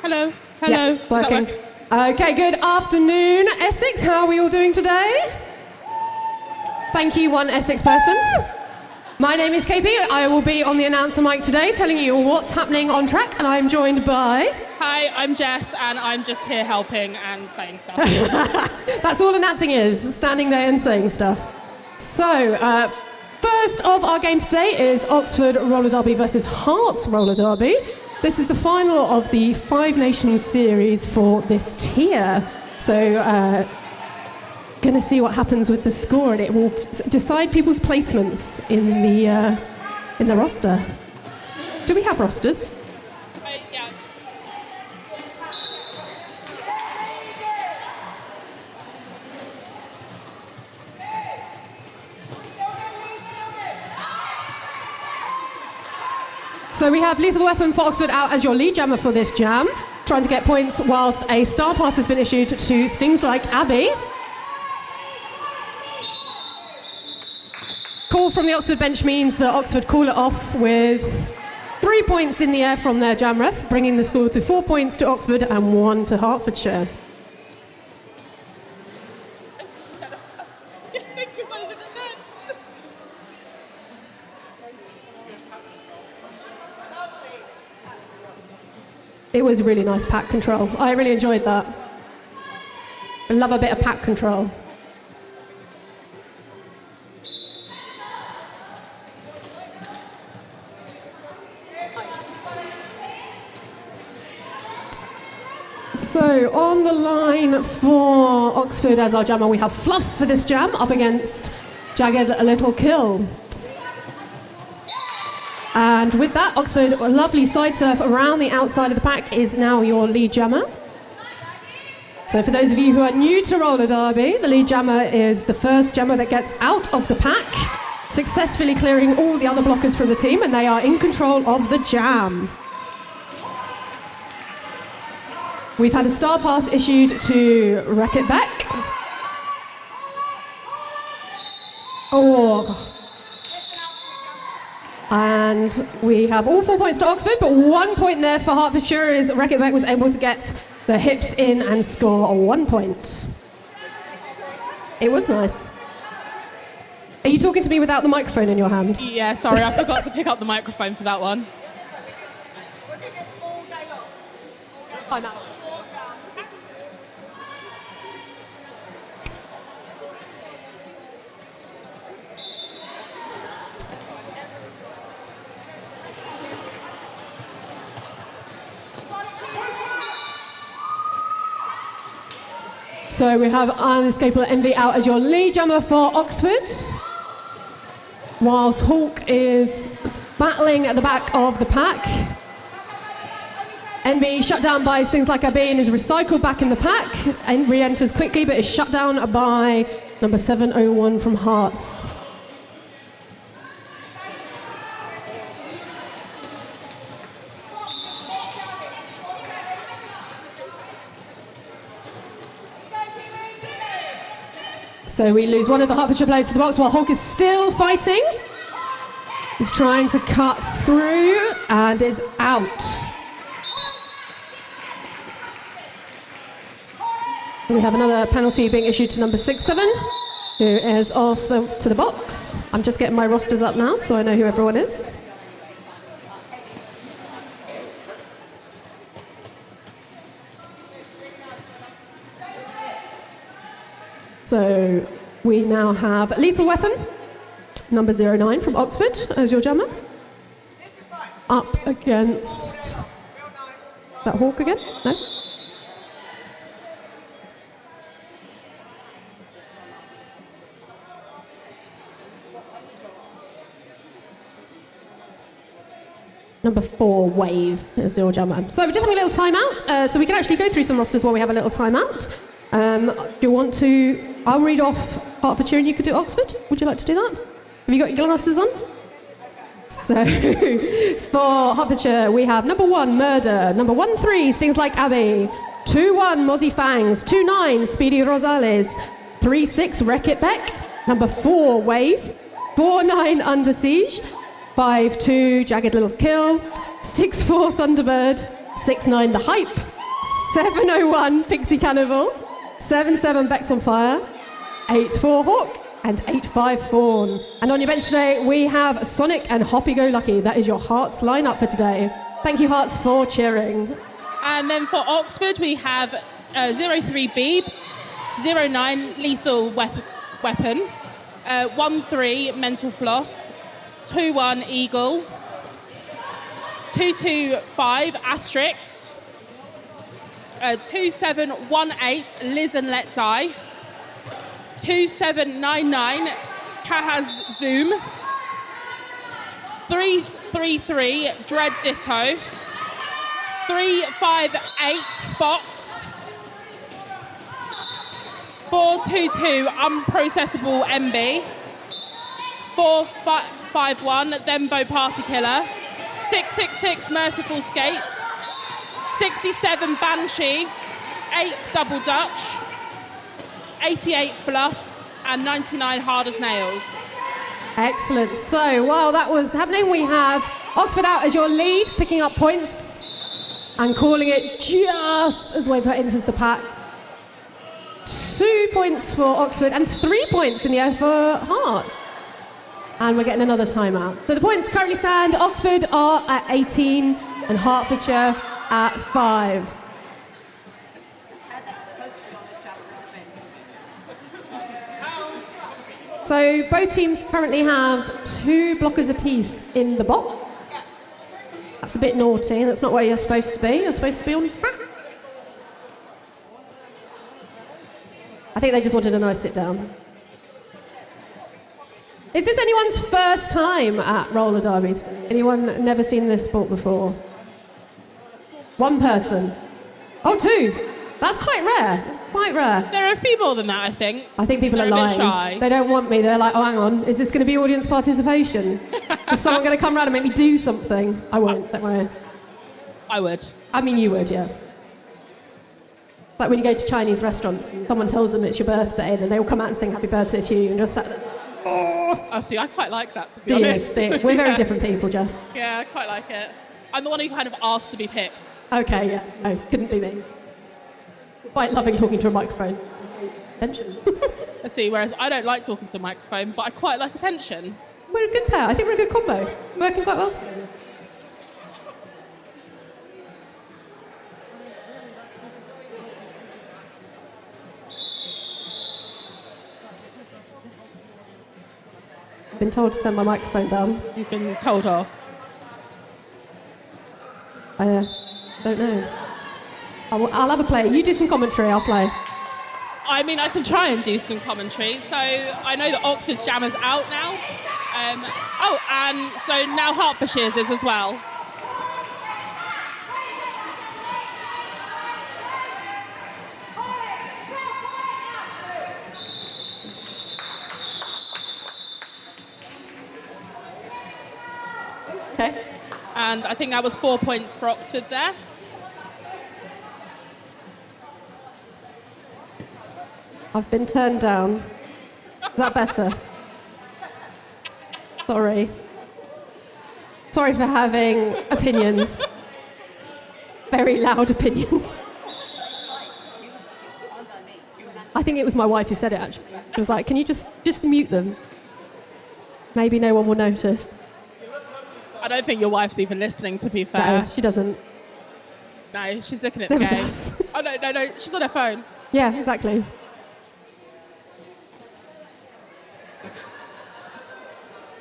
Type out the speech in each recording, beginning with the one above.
Hello. Hello. Yep, working. Okay, good afternoon, Essex. How are we all doing today? Thank you, one Essex person. My name is KP. I will be on the announcer mic today telling you what's happening on track, and I'm joined by... Hi, I'm Jess, and I'm just here helping and saying stuff. That's all announcing is, standing there and saying stuff. So, first of our games today is Oxford Roller Derby versus Herts Roller Derby. This is the final of the Five Nations series for this tier. So, going to see what happens with the score, and it will decide people's placements in the roster. Do we have rosters? Yeah. So we have Lethal Weapon for Oxford out as your lead jammer for this jam, trying to get points whilst a star pass has been issued to Stings Like Abby. Call from the Oxford bench means that Oxford call it off with 3 points in the air from their jam ref, bringing the score to 4 points to Oxford and 1 to Hertfordshire. It was really nice pack control. I really enjoyed that. I love a bit of pack control. So on the line for Oxford as our jammer, we have Fluff for this jam up against Jagged Little Kill. And with that, Oxford, a lovely side surf around the outside of the pack, is now your lead jammer. So for those of you who are new to roller derby, the lead jammer is the first jammer that gets out of the pack, successfully clearing all the other blockers from the team, and they are in control of the jam. We've had a star pass issued to Wreck It Beck. And we have all 4 points to Oxford, but 1 point there for Hertfordshire as Wreck It Beck was able to get the hips in and score 1 point. It was nice. Are you talking to me without the microphone in your hand? Yeah, sorry, I forgot to pick up the microphone for that one. I'm out. So we have Unescapable Envy out as your lead jammer for Oxford, whilst Hawk is battling at the back of the pack. Envy shut down by Things Like Abby and is recycled back in the pack and re-enters quickly, but is shut down by number 701 from Herts. So we lose one of the Hertfordshire players to the box while Hawk is still fighting. He's trying to cut through and is out. We have another penalty being issued to number 67, who is off to the box. I'm just getting my rosters up now so I know who everyone is. So we now have Lethal Weapon, number 09 from Oxford as your jammer. Up against... that Hawk again? No? Number 4, Wave, is your jammer. So we're just having a little timeout, so we can actually go through some rosters while we have a little timeout. Do you want to... I'll read off Hertfordshire and you could do Oxford. Would you like to do that? Have you got your glasses on? So, for Hertfordshire, we have number 1, Murder. Number 13, Stings Like Abby. 2-1, Mozzie Fangs. 2-9, Speedy Rosales. 3-6, Wreck It Beck. Number 4, Wave. 4-9, Under Siege. 5-2 Jagged Little Kill, 6-4 Thunderbird, 6-9 The Hype, 7-01 Pixie Cannibal, 7-7 Bex on Fire, 8-4 Hawk, and 8-5 Fawn. And on your bench today, we have Sonic and Hoppy Go Lucky. That is your Hearts lineup for today. Thank you, Hearts, for cheering. And then for Oxford, we have 03 Beeb, 09 Lethal Weapon, 13 Mental Floss, 21 Eagle, 225 Asterix, 2718 Liz and Let Die, 2799 Kahaz Zoom, 333 Dread Ditto, 358 Fox, 422 Unprocessable MB, 451 Thembo Party Killer, 666 Merciful Skate, 67 Banshee, 8 Double Dutch, 88 Fluff, and 99 Hard as Nails. Excellent. So while that was happening, we have Oxford out as your lead, picking up points and calling it just as Waveheart enters the pack. 2 points for Oxford and 3 points in the air for Hearts. And we're getting another timeout. So the points currently stand, Oxford are at 18 and Hertfordshire at 5. So both teams currently have 2 blockers apiece in the box. That's a bit naughty. That's not where you're supposed to be. You're supposed to be on track. I think they just wanted a nice sit down. Is this anyone's first time at roller derbies? Anyone never seen this sport before? 1 person. Oh, 2. That's quite rare. It's quite rare. There are a few more than that, I think. I think people are lying. A bit shy. They don't want me. They're like, oh, hang on. Is this going to be audience participation? Is someone going to come around and make me do something? I won't. Don't worry. I would. I mean, you would, yeah. Like when you go to Chinese restaurants, and someone tells them it's your birthday, and then they all come out and sing happy birthday to you, and just sat there. Oh, see, I quite like that, to be Do you? honest. See, we're very different people, Jess. Yeah, I quite like it. I'm the one who kind of asked to be picked. Okay, yeah. No, couldn't be me. Despite loving talking to a microphone. Attention. Let's see, whereas I don't like talking to a microphone, but I quite like attention. We're a good pair. I think we're a good combo. We're working quite well together. I've been told to turn my microphone down. You've been told off. I don't know. I'll have a play. You do some commentary, I'll play. I mean, I can try and do some commentary. So I know that Oxford's Jammer's out now. And so now Hertfordshire's is as well. Okay. And I think that was 4 points for Oxford there. I've been turned down. Is that better? Sorry. Sorry for having opinions. Very loud opinions. I think it was my wife who said it, actually. She was like, can you just mute them? Maybe no one will notice. I don't think your wife's even listening, to be fair. No, she doesn't. No, she's looking at the Never game. does. Oh, no, she's on her phone. Yeah, exactly.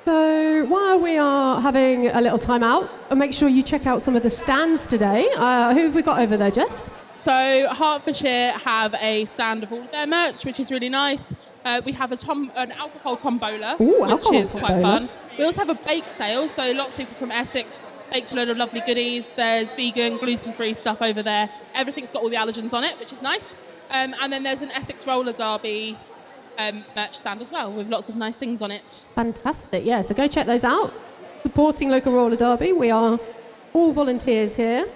So while we are having a little time out, make sure you check out some of the stands today. Who have we got over there, Jess? So Hertfordshire have a stand of all their merch, which is really nice. We have an alcohol tombola, which is quite fun. We also have a bake sale, so lots of people from Essex baked a load of lovely goodies. There's vegan, gluten-free stuff over there. Everything's got all the allergens on it, which is nice. And then there's an Essex roller derby merch stand as well, with lots of nice things on it. Fantastic, yeah, so go check those out. Supporting local roller derby. We are all volunteers here.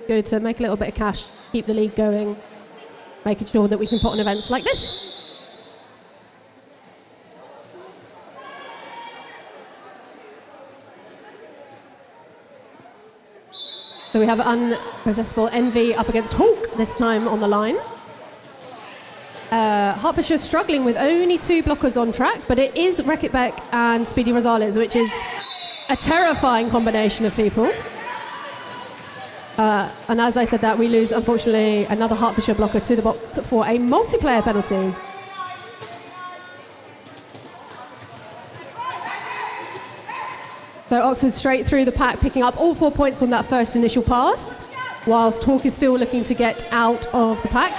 Good to make a little bit of cash, keep the league going, making sure that we can put on events like this. So we have unpossessable Envy up against Hawk this time on the line. Hertfordshire struggling with only 2 blockers on track, but it is Wreck-It Beck and Speedy Rosales, which is a terrifying combination of people. And as I said that, we lose, unfortunately, another Hertfordshire blocker to the box for a multiplayer penalty. So Oxford straight through the pack, picking up all 4 points on that first initial pass, whilst Hawk is still looking to get out of the pack.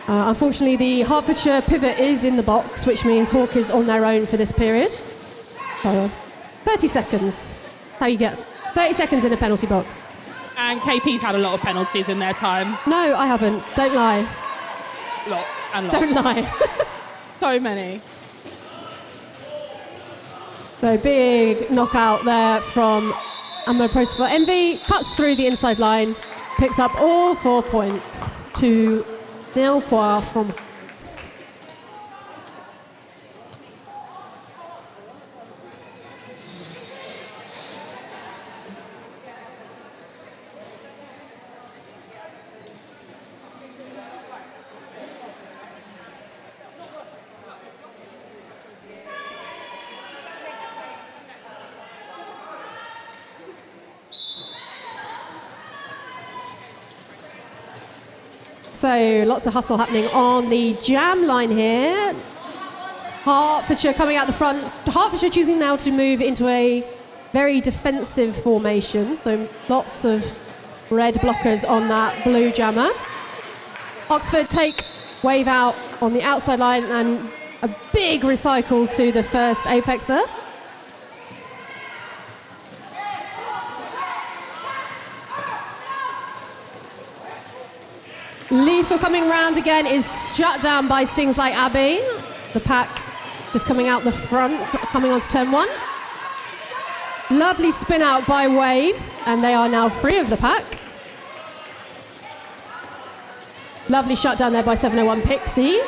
Unfortunately, the Hertfordshire pivot is in the box, which means Hawk is on their own for this period. 30 seconds. How you get 30 seconds in a penalty box. And KP's had a lot of penalties in their time. No, I haven't. Don't lie. Lots and lots. Don't lie. So many. So big knockout there from unpossessable Envy. Cuts through the inside line. Picks up all 4 points. 2-0 from Herts. So lots of hustle happening on the jam line here. Hertfordshire coming out the front. Hertfordshire choosing now to move into a very defensive formation. So lots of red blockers on that blue jammer. Oxford take wave out on the outside line and a big recycle to the first apex there. Lethal coming round again is shut down by Stings Like Abby. The pack just coming out the front, coming onto turn 1. Lovely spin out by Wave, and they are now free of the pack. Lovely shutdown there by 701 Pixie.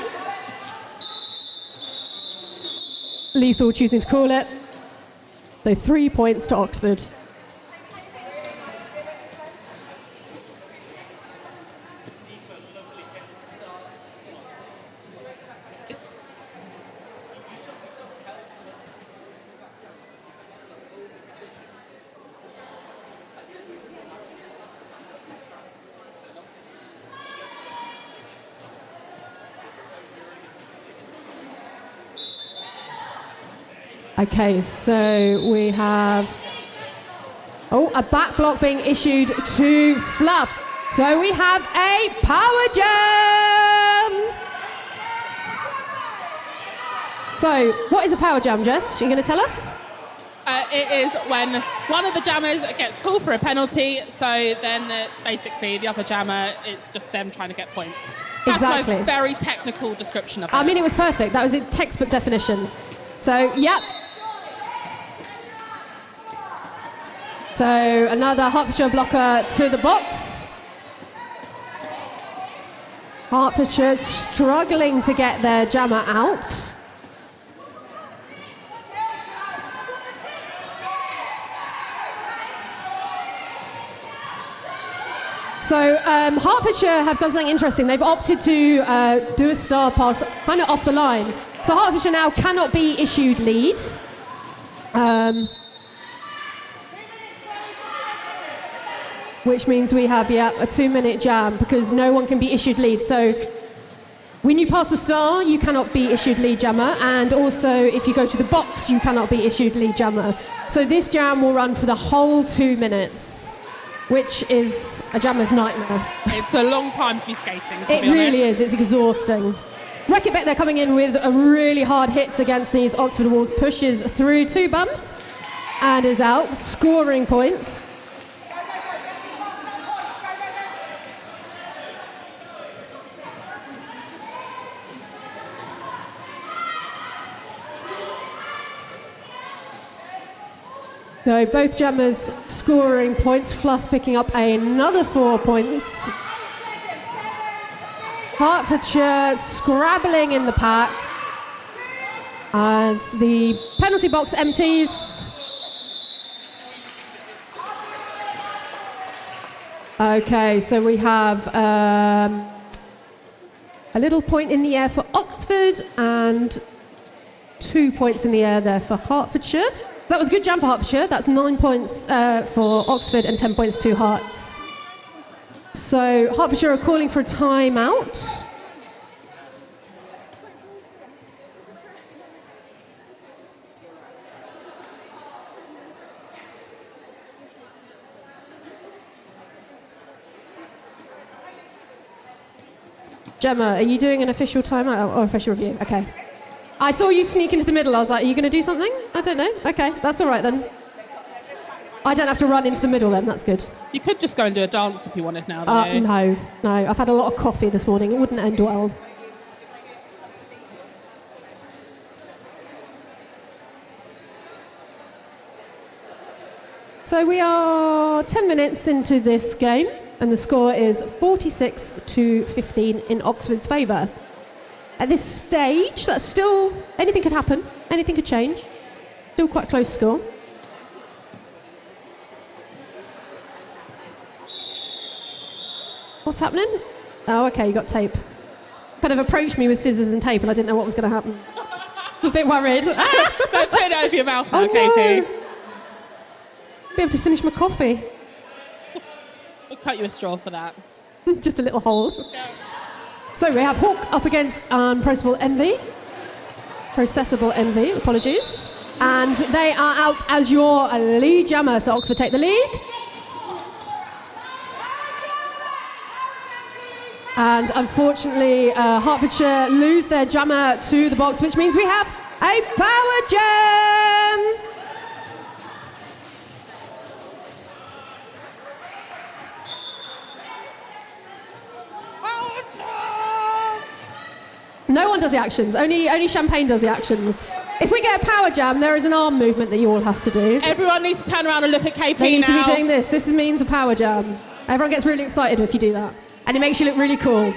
Lethal choosing to call it. So 3 points to Oxford. Okay, so we have a back block being issued to Fluff. So we have a power jam. So what is a power jam, Jess? Are you going to tell us? It is when one of the jammers gets called for a penalty, so then basically the other jammer, it's just them trying to get points. That's Exactly. my very technical description of it. I mean, it was perfect. That was a textbook definition. So, yep. So another Hertfordshire blocker to the box. Hertfordshire struggling to get their jammer out. So Hertfordshire have done something interesting. They've opted to do a star pass kind of off the line. So Hertfordshire now cannot be issued lead. Which means we have, a 2-minute jam because no one can be issued lead. So when you pass the star, you cannot be issued lead jammer. And also, if you go to the box, you cannot be issued lead jammer. So this jam will run for the whole 2 minutes, which is a jammer's nightmare. It's a long time to be skating, It really is. It's exhausting. Wreck-It Beck, they're coming in with a really hard hits against these Oxford walls, pushes through 2 bumps and is out, scoring points. So both jammers scoring points, Fluff picking up another 4 points. Hertfordshire scrabbling in the pack as the penalty box empties. Okay, so we have a little point in the air for Oxford and 2 points in the air there for Hertfordshire. That was a good jam for Hertfordshire. That's 9 points for Oxford and 10 points to Herts. So Hertfordshire are calling for a timeout. Gemma, are you doing an official timeout or official review? Okay. I saw you sneak into the middle. I was like, are you going to do something? I don't know. Okay, that's all right then. I don't have to run into the middle then. That's good. You could just go and do a dance if you wanted now, No. I've had a lot of coffee this morning. It wouldn't end well. So we are 10 minutes into this game, and the score is 46-15 in Oxford's favour. At this stage, that's still, anything could happen, anything could change. Still quite a close score. What's happening? Oh, okay, you got tape. Kind of approached me with scissors and tape, and I didn't know what was going to happen. I was a bit worried. Don't put it over your mouth now, oh, KP. No. Be able to finish my coffee. We'll cut you a straw for that. Just a little hole. So we have Hawk up against Processable Envy, apologies. And they are out as your lead jammer, so Oxford take the lead. And unfortunately, Hertfordshire lose their jammer to the box, which means we have a power jam! No one does the actions, only Champagne does the actions. If we get a power jam, there is an arm movement that you all have to do. Everyone needs to turn around and look at KP now. They need to be doing this. This means a power jam. Everyone gets really excited if you do that. And it makes you look really cool.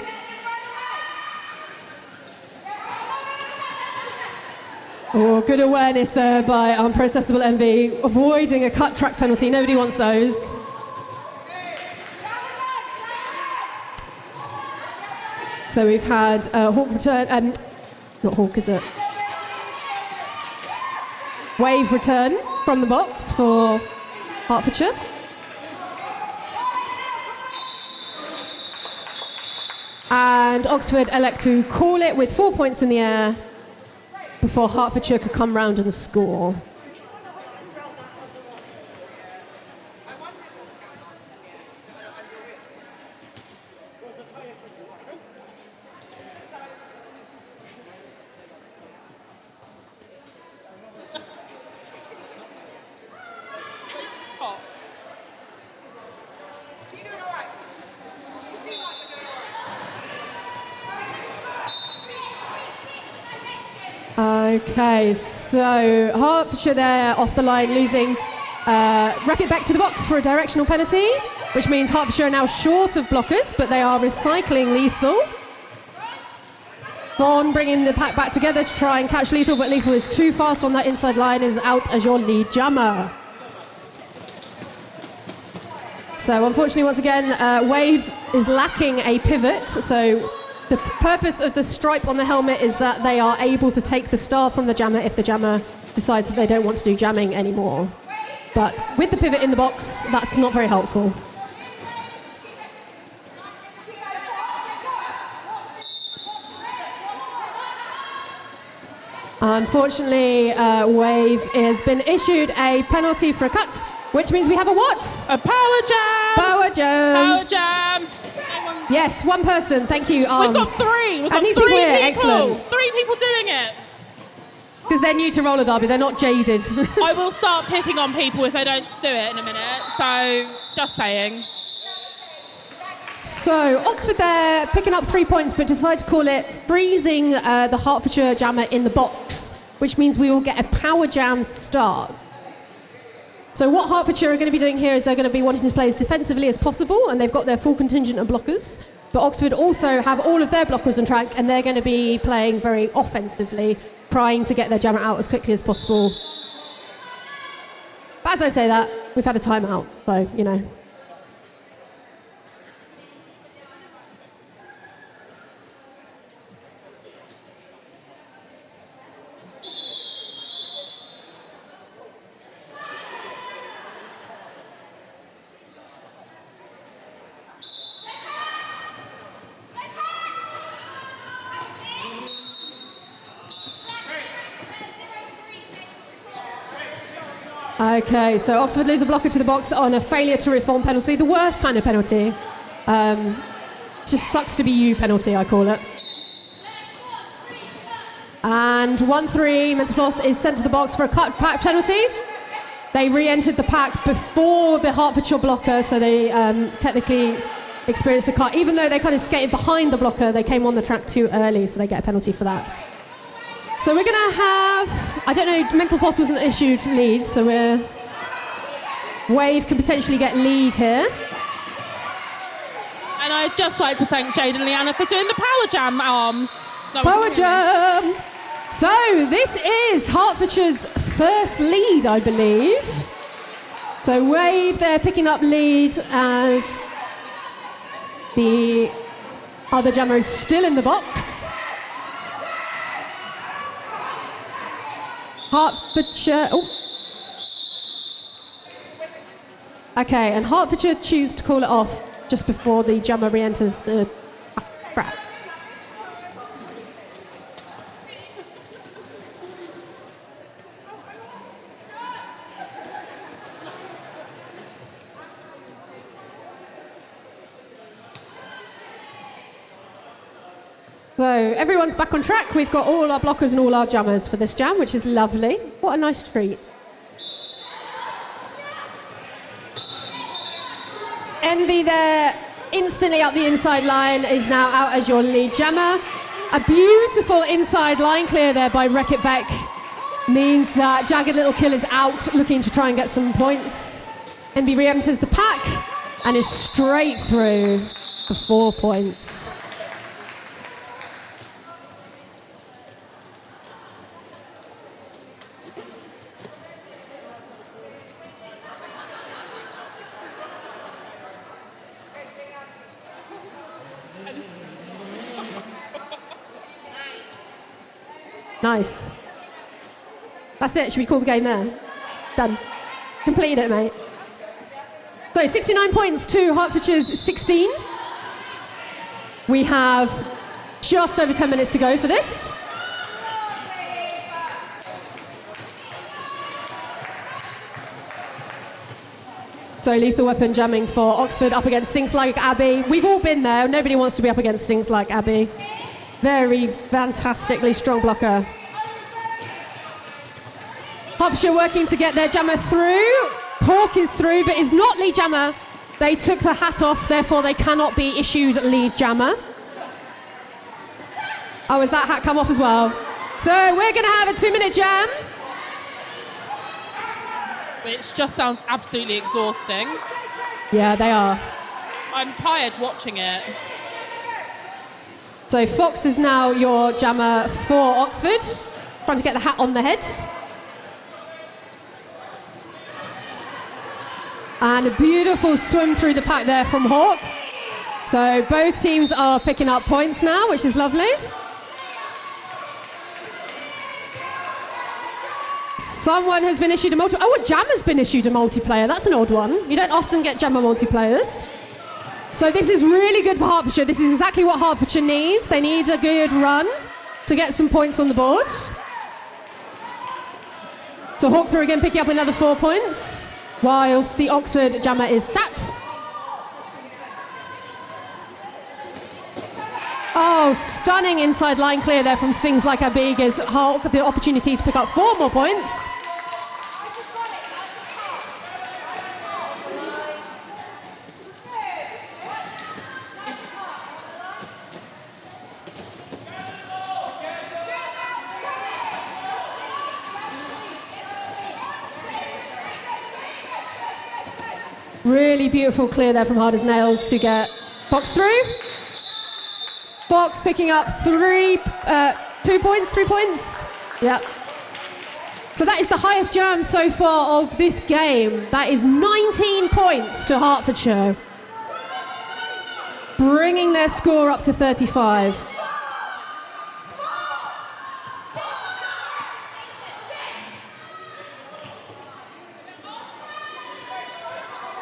Oh, good awareness there by Unprocessable Envy, avoiding a cut track penalty. Nobody wants those. So we've had Hawk return, not Hawk, is it? Wave return from the box for Hertfordshire. And Oxford elect to call it with 4 points in the air before Hertfordshire could come round and score. Okay, so Hertfordshire there off the line, losing racket back to the box for a directional penalty, which means Hertfordshire are now short of blockers, but they are recycling Lethal. Vaughn bringing the pack back together to try and catch Lethal, but Lethal is too fast on that inside line, is out as your lead jammer. So unfortunately, once again, Wave is lacking a pivot, so the purpose of the stripe on the helmet is that they are able to take the star from the jammer if the jammer decides that they don't want to do jamming anymore. But with the pivot in the box, that's not very helpful. Unfortunately, Wave has been issued a penalty for a cut, which means we have a what? A power jam! Power jam! Power jam! Yes, one person. Thank you, Arms. We've got three. We've got these three people here, people. excellent. 3 people doing it. Because they're new to roller derby, they're not jaded. I will start picking on people if they don't do it in a minute. So, just saying. So, Oxford there picking up 3 points, but decide to call it freezing the Hertfordshire jammer in the box, which means we will get a power jam start. So what Hertfordshire are going to be doing here is they're going to be wanting to play as defensively as possible, and they've got their full contingent of blockers. But Oxford also have all of their blockers on track, and they're going to be playing very offensively, trying to get their jammer out as quickly as possible. But as I say that, we've had a timeout, so, you know. Okay, so Oxford lose a blocker to the box on a failure to reform penalty, the worst kind of penalty. Just sucks to be you penalty, I call it. And 1-3, Mental Floss is sent to the box for a cut pack penalty. They re-entered the pack before the Hertfordshire blocker, so they technically experienced a cut. Even though they kind of skated behind the blocker, they came on the track too early, so they get a penalty for that. So we're going to have, I don't know, Mental Floss wasn't issued lead, so Wave can potentially get lead here. And I'd just like to thank Jade and Leanna for doing the Power Jam arms. Power Jam! So this is Hertfordshire's first lead, I believe. So Wave, they're picking up lead as the other jammer is still in the box. Hertfordshire, Okay, and Hertfordshire choose to call it off just before the jammer re-enters the track. So everyone's back on track. We've got all our blockers and all our jammers for this jam, which is lovely. What a nice treat. Envy there, instantly up the inside line, is now out as your lead jammer. A beautiful inside line clear there by Wreck-It Beck means that Jagged Little Kill is out, looking to try and get some points. Envy re-enters the pack and is straight through for 4 points. Nice. That's it. Should we call the game there? Done. Completed it, mate. So 69 points to Hertfordshire's 16. We have just over 10 minutes to go for this. So Lethal Weapon jamming for Oxford up against Stinks Like Abby. We've all been there. Nobody wants to be up against Stinks Like Abby. Very fantastically strong blocker. Hertfordshire working to get their jammer through. Pork is through, but is not lead jammer. They took the hat off, therefore they cannot be issued lead jammer. Oh, has that hat come off as well? So we're going to have a 2-minute jam. Which just sounds absolutely exhausting. Yeah, they are. I'm tired watching it. So Fox is now your jammer for Oxford, trying to get the hat on the head. And a beautiful swim through the pack there from Hawk. So both teams are picking up points now, which is lovely. Someone has been issued a multiplayer. Oh, a jammer's been issued a multiplayer. That's an odd one. You don't often get jammer multiplayers. So this is really good for Hertfordshire. This is exactly what Hertfordshire needs. They need a good run to get some points on the board. So Hawk through again, picking up another 4 points, whilst the Oxford jammer is sat. Oh, stunning inside line clear there from Stings Like Abby gives Hawk the opportunity to pick up 4 more points. Really beautiful clear there from Hard as Nails to get Fox through. Fox picking up 3 points. Yeah. So that is the highest jam so far of this game. That is 19 points to Hertfordshire, bringing their score up to 35.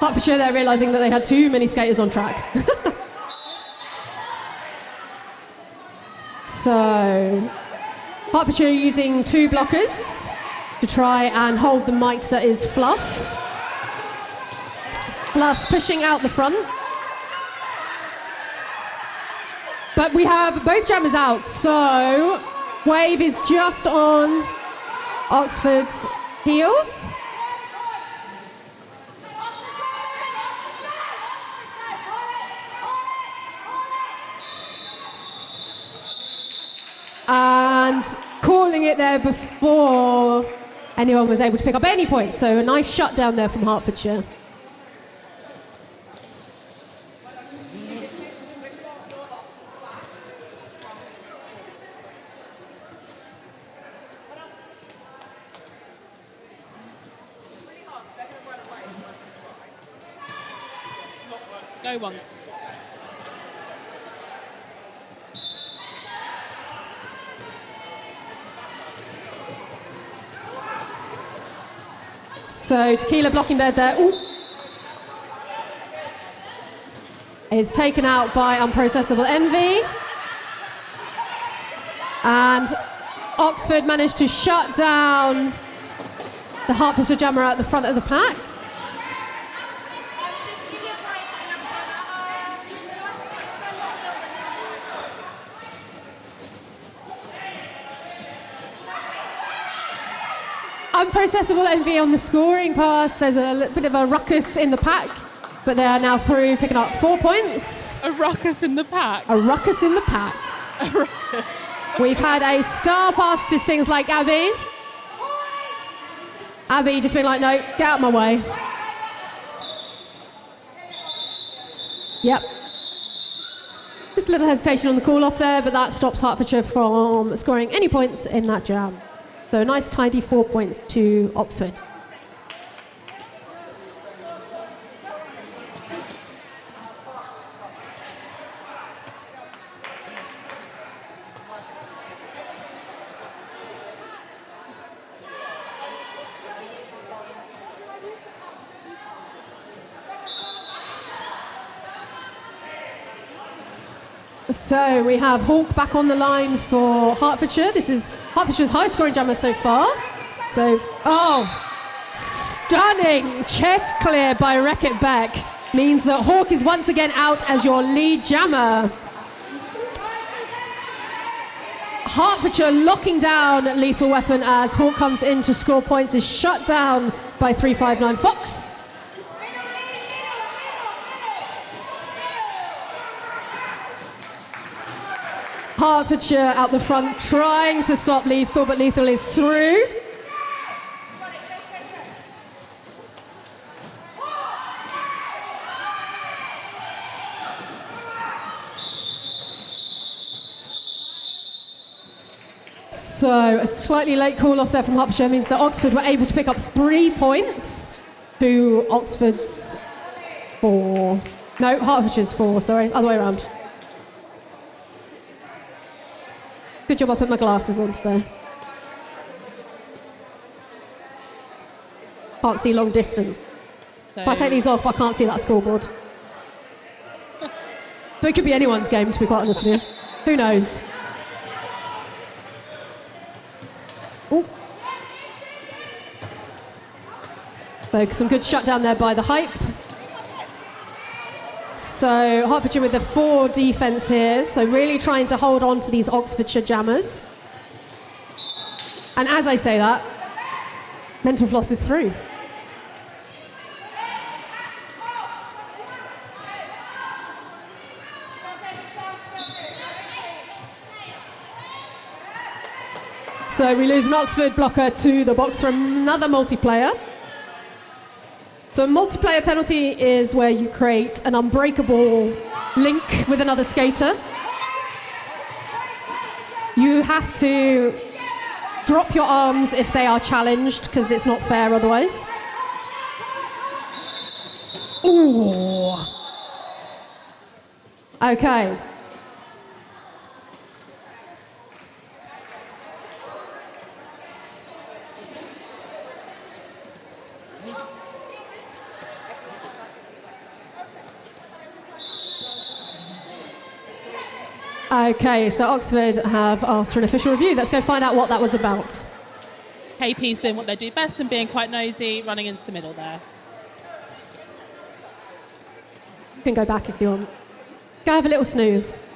Hertfordshire, they're realising that they had too many skaters on track. So, Hertfordshire using 2 blockers. to try and hold the mite that is Fluff. Fluff pushing out the front. But we have both jammers out, so Wave is just on Oxford's heels. And calling it there before anyone was able to pick up any points. So a nice shutdown there from Hertfordshire. Go one. So Tequila blocking dead there. Ooh. Is taken out by Unprocessable Envy. And Oxford managed to shut down the Hertfordshire jammer at the front of the pack. Unprocessable Envy on the scoring pass. There's a bit of a ruckus in the pack, but they are now through, picking up 4 points. A ruckus in the pack? A ruckus in the pack. A ruckus. We've had a star pass to stings like Abby. Abby just being like, no, get out of my way. Yep. Just a little hesitation on the call off there, but that stops Hertfordshire from scoring any points in that jam. So a nice tidy 4 points to Oxford. So we have Hawk back on the line for Hertfordshire. This is Hertfordshire's highest scoring jammer so far. So, stunning chest clear by Wreck-It Beck means that Hawk is once again out as your lead jammer. Hertfordshire locking down Lethal Weapon as Hawk comes in to score points, is shut down by 359 Fox. Hertfordshire out the front trying to stop Lethal, but Lethal is through. So a slightly late call off there from Hertfordshire means that Oxford were able to pick up 3 points to Oxford's 4. No, Hertfordshire's 4, sorry, other way around. Good job I put my glasses on today. Can't see long distance. If I take these off, I can't see that scoreboard. So it could be anyone's game, to be quite honest with you. Who knows? Ooh. So some good shutdown there by the Hype. So Hertfordshire with the 4 defence here, so really trying to hold on to these Oxfordshire jammers. And as I say that, Mental Floss is through. So we lose an Oxford blocker to the box from another multiplayer. So a multiplayer penalty is where you create an unbreakable link with another skater. You have to drop your arms if they are challenged, because it's not fair otherwise. Ooh. Okay. Okay, so Oxford have asked for an official review. Let's go find out what that was about. KP's doing what they do best and being quite nosy, running into the middle there. You can go back if you want. Go have a little snooze.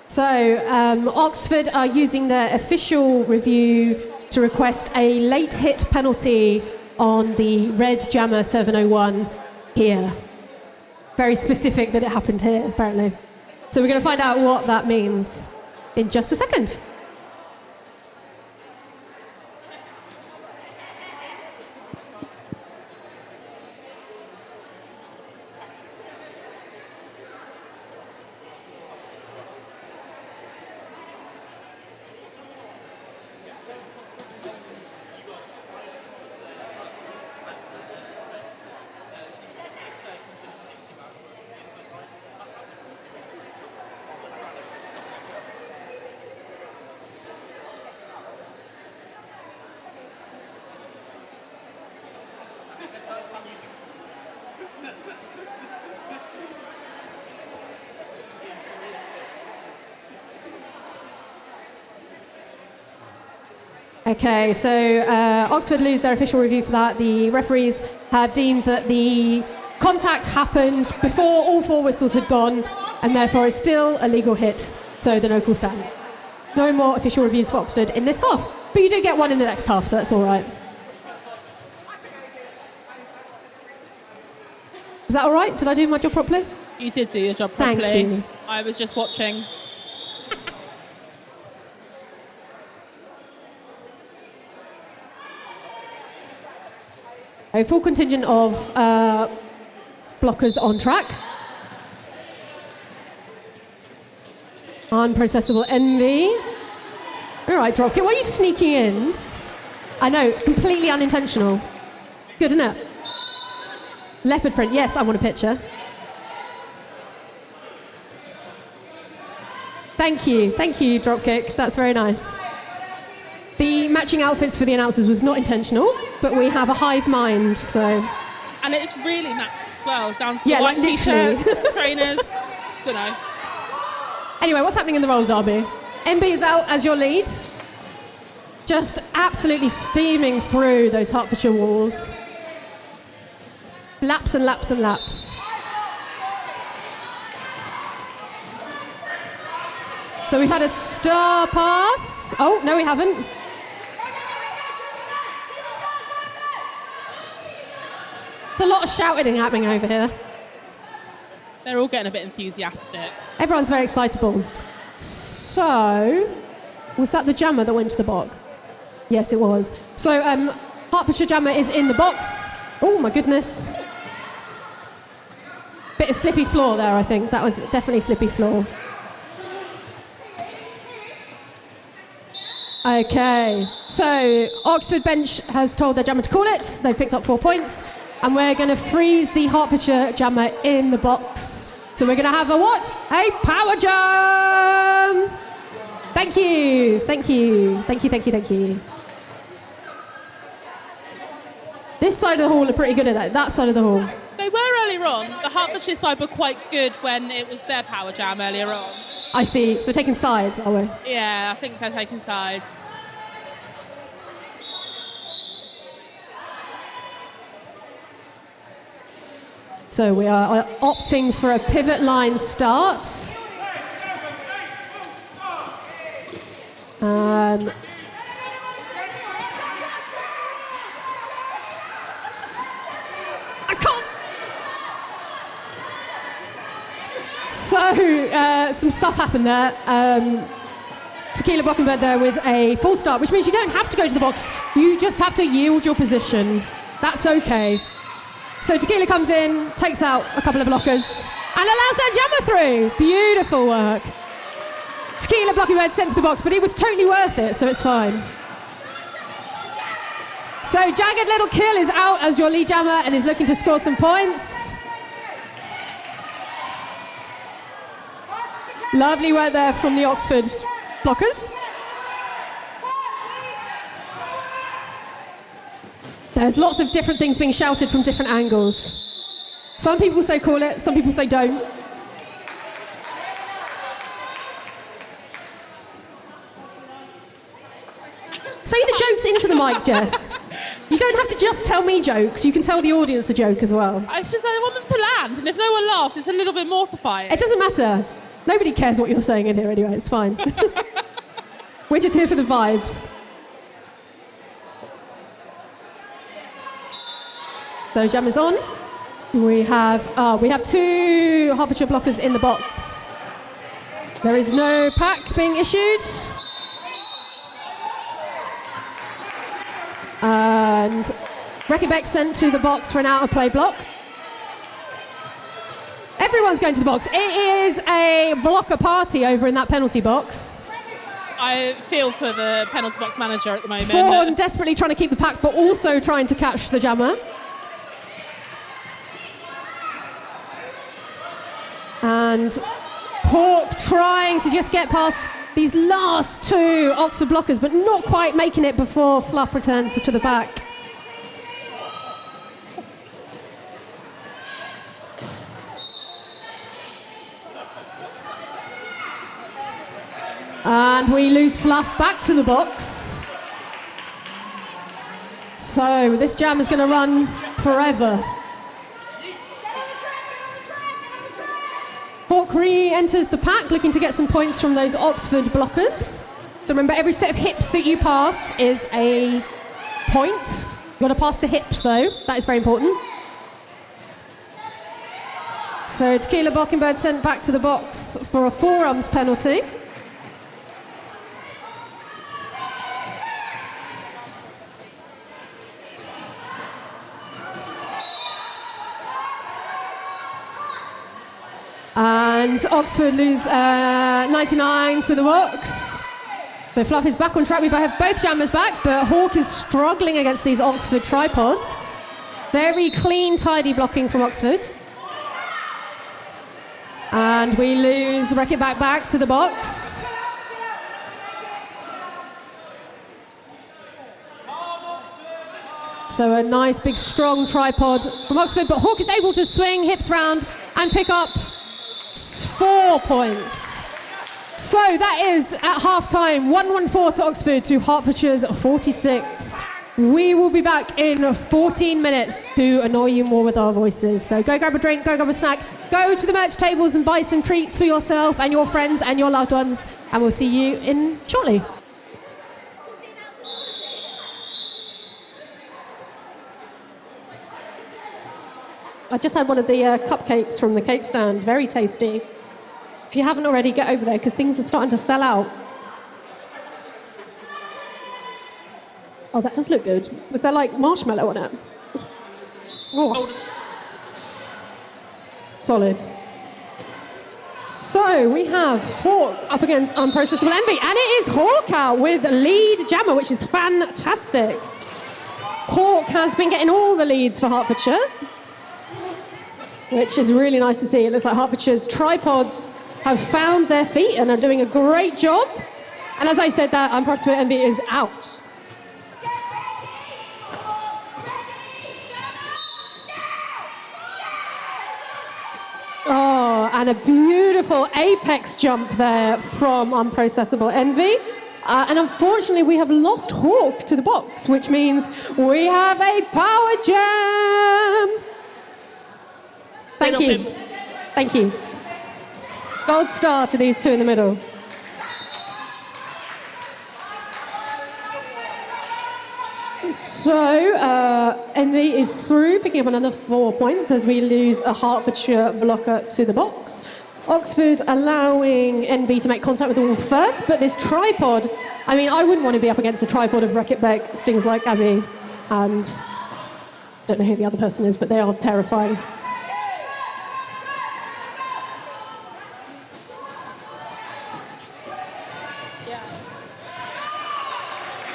So Oxford are using their official review to request a late hit penalty on the red jammer 701 here. Very specific that it happened here, apparently. So we're going to find out what that means in just a second. Okay, so Oxford lose their official review for that. The referees have deemed that the contact happened before all four whistles had gone, and therefore is still a legal hit, so the no call stands. No more official reviews for Oxford in this half, but you do get one in the next half, so that's all right. Was that all right? Did I do my job properly? You did do your job properly. Thank you. I was just watching. A full contingent of blockers on track. Unprocessable envy. All right, Dropkick, why are you sneaking in? I know, completely unintentional. Good, isn't it? Leopard print, yes, I want a picture. Thank you, Dropkick, that's very nice. The matching outfits for the announcers was not intentional, but we have a hive mind, so... And it's really matched well, down to the white like t-shirts, trainers, don't know. Anyway, what's happening in the roller derby? MB is out as your lead. Just absolutely steaming through those Hertfordshire walls. Laps and laps and laps. So we've had a star pass. Oh, no, we haven't. There's a lot of shouting happening over here. They're all getting a bit enthusiastic. Everyone's very excitable. So, was that the jammer that went to the box? Yes, it was. So, Hertfordshire jammer is in the box. Oh, my goodness. Bit of slippy floor there, I think. That was definitely slippy floor. Okay, so Oxford bench has told their jammer to call it. They've picked up 4 points. And we're going to freeze the Hertfordshire jammer in the box. So we're going to have a what? A power jam! Thank you, thank you, thank you, thank you, thank you. This side of the hall are pretty good at that side of the hall. They were earlier on. The Hertfordshire side were quite good when it was their power jam earlier on. I see, so we're taking sides, are we? Yeah, I think they're taking sides. So we are opting for a pivot line start. I can't. So, some stuff happened there. Tequila Blackbird there with a full start, which means you don't have to go to the box. You just have to yield your position. That's okay. So Tequila comes in, takes out a couple of blockers, and allows their jammer through. Beautiful work. Tequila Blackbird sent to the box, but it was totally worth it, so it's fine. So Jagged Little Kill is out as your lead jammer and is looking to score some points. Lovely work there from the Oxford blockers. There's lots of different things being shouted from different angles. Some people say call it, some people say don't. Say the jokes into the mic, Jess. You don't have to just tell me jokes, you can tell the audience a joke as well. It's just I want them to land, and if no one laughs, it's a little bit mortifying. It doesn't matter. Nobody cares what you're saying in here anyway, it's fine. We're just here for the vibes. So jammer's on. We have two Hertfordshire blockers in the box. There is no pack being issued. And Reckibeck sent to the box for an out of play block. Everyone's going to the box. It is a blocker party over in that penalty box. I feel for the penalty box manager at the moment. Fawn desperately trying to keep the pack, but also trying to catch the jammer. And Hawk trying to just get past these last two Oxford blockers, but not quite making it before Fluff returns to the back. And we lose Fluff back to the box. So this jam is going to run forever. Hawk re-enters the pack, looking to get some points from those Oxford blockers. So remember, every set of hips that you pass is a point. You've got to pass the hips, though. That is very important. So Tequila Blackbird sent back to the box for a forearms penalty. And Oxford lose 99 to the box. So Fluff is back on track. We have both jammers back, but Hawk is struggling against these Oxford tripods. Very clean, tidy blocking from Oxford. And we lose Reckibeck back to the box. So a nice, big, strong tripod from Oxford, but Hawk is able to swing hips round and pick up 4 points. So that is at half-time, 1-1-4 to Oxford to Hertfordshire's 46. We will be back in 14 minutes to annoy you more with our voices. So go grab a drink, go grab a snack, go to the merch tables and buy some treats for yourself and your friends and your loved ones, and we'll see you in shortly. I just had one of the cupcakes from the cake stand, very tasty. If you haven't already, get over there because things are starting to sell out. Oh, that does look good. Was there like marshmallow on it? Oh. Solid. So we have Hawk up against Unprocessable Envy, and it is Hawk out with lead jammer, which is fantastic. Hawk has been getting all the leads for Hertfordshire, which is really nice to see. It looks like Hertfordshire's tripods have found their feet and are doing a great job. And as I said, that Unprocessable Envy is out. Oh, and a beautiful apex jump there from Unprocessable Envy. And unfortunately, we have lost Hawk to the box, which means we have a power jam. Thank you. Thank you. Gold star to these two in the middle. So, Envy is through, picking up another 4 points as we lose a Hertfordshire blocker to the box. Oxford allowing Envy to make contact with the wall first, but this tripod, I mean, I wouldn't want to be up against a tripod of Wreck-It Beck, Stings Like Abby, and don't know who the other person is, but they are terrifying.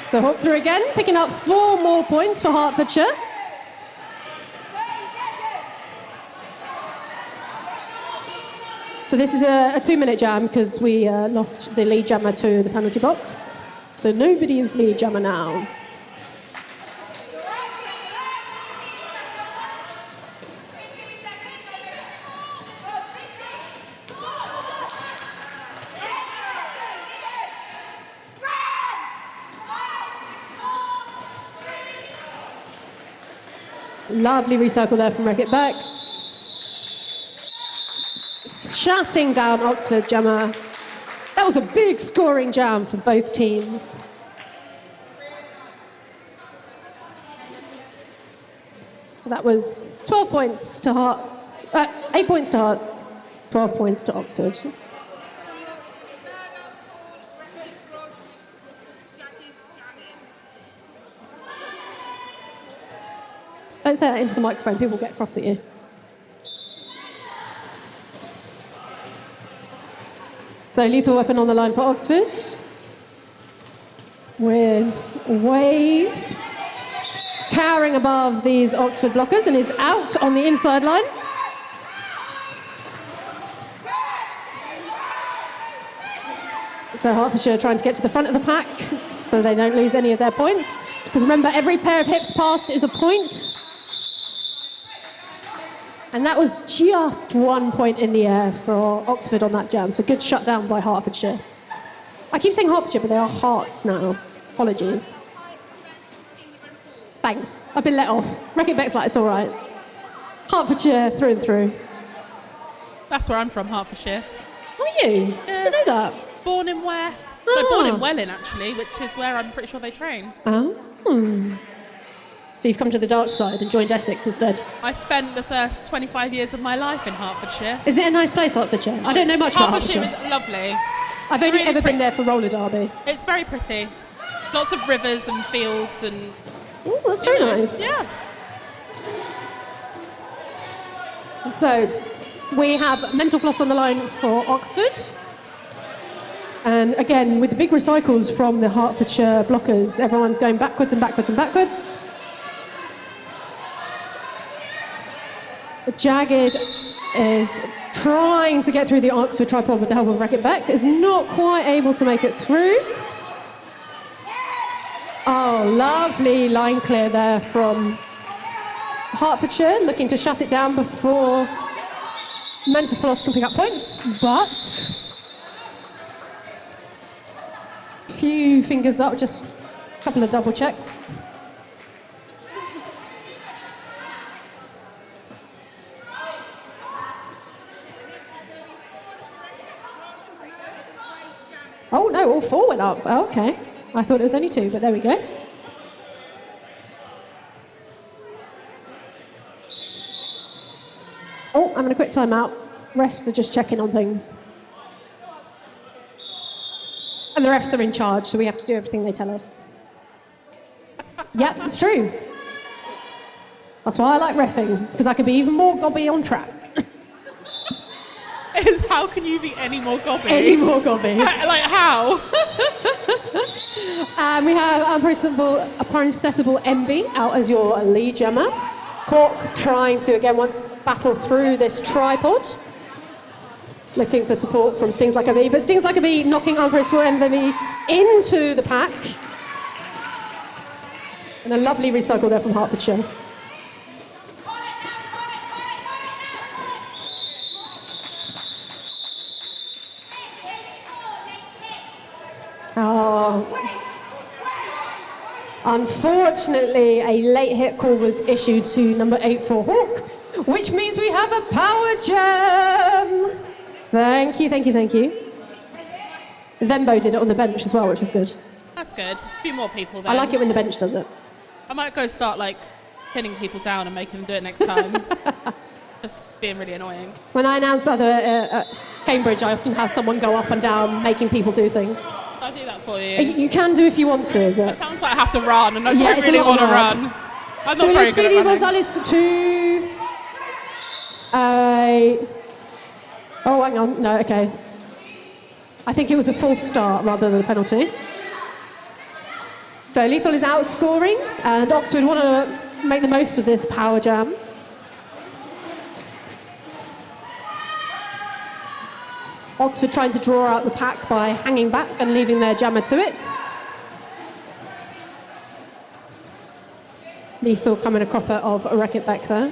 So Hawk through again, picking up 4 more points for Hertfordshire. So this is a 2-minute jam because we lost the lead jammer to the penalty box. So nobody is lead jammer now. Lovely recycle there from Wreck-It Beck. Shutting down Oxford jammer. That was a big scoring jam for both teams. So that was 12 points to Herts, 8 points to Herts, 12 points to Oxford. Don't say that into the microphone, people will get cross at you. So lethal weapon on the line for Oxford. With Wave towering above these Oxford blockers and is out on the inside line. So Hertfordshire trying to get to the front of the pack so they don't lose any of their points. Because remember, every pair of hips passed is a point. And that was just 1 point in the air for Oxford on that jam. So good shutdown by Hertfordshire. I keep saying Hertfordshire, but they are Hearts now. Apologies. Thanks. I've been let off. Wreck-It Beck's like, it's all right. Hertfordshire through and through. That's where I'm from, Hertfordshire. Are you? Yeah. I didn't know that. Born in where? No, born in Welling, actually, which is where I'm pretty sure they train. Oh. So you've come to the dark side and joined Essex instead? I spent the first 25 years of my life in Hertfordshire. Is it a nice place, Hertfordshire? I don't know much about Hertfordshire. Hertfordshire is lovely. I've only ever been there for roller derby. It's very pretty. Lots of rivers and fields and... Oh, that's very nice. Yeah. So we have Mental Floss on the line for Oxford. And again, with the big recycles from the Hertfordshire blockers, everyone's going backwards and backwards and backwards. Jagged is trying to get through the Oxford tripod with the help of Wreck-It Beck, is not quite able to make it through. Oh, lovely line clear there from Hertfordshire, looking to shut it down before Mental Floss can pick up points, but a few fingers up, just a couple of double checks. Oh no, all 4 went up. Oh, okay. I thought it was only 2, but there we go. Oh, I'm going to quick time out. Refs are just checking on things. And the refs are in charge, so we have to do everything they tell us. Yep, it's true. That's why I like reffing, because I can be even more gobby on track. How can you be any more gobby? Any more gobby. Like how? And we have unprocessable MB out as your lead jammer. Cork trying to, again, once battle through this tripod. Looking for support from Stings Like a Bee, but Stings Like a Bee knocking unprocessable MB into the pack. And a lovely recycle there from Hertfordshire. Oh. Unfortunately, a late hit call was issued to number 8 for Hawk, which means we have a power jam. Thank you, thank you, thank you. Thembo did it on the bench as well, which was good. That's good. There's a few more people there. I like it when the bench does it. I might go start like pinning people down and making them do it next time. Just being really annoying. When I announce at Cambridge, I often have someone go up and down making people do things. I'll do that for you. You can do if you want to. But it sounds like I have to run, and I don't really want to run. I'm not very good at running. Gonzalez to... oh, hang on. No, okay. I think it was a false start rather than a penalty. So Lethal is outscoring, and Oxford want to make the most of this power jam. Oxford trying to draw out the pack by hanging back and leaving their jammer to it. Lethal coming a cropper of a racket back there.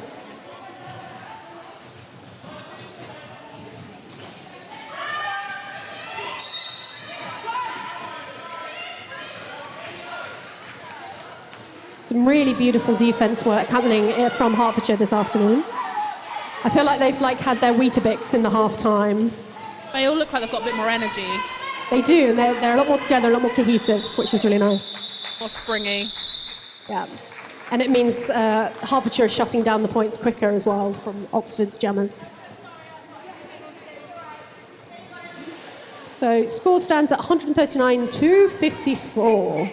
Some really beautiful defence work happening from Hertfordshire this afternoon. I feel like they've had their Weetabix in the half time. They all look like they've got a bit more energy. They do, and they're a lot more together, a lot more cohesive, which is really nice. More springy. Yeah. And it means Hertfordshire is shutting down the points quicker as well from Oxford's jammers. So score stands at 139 to 54.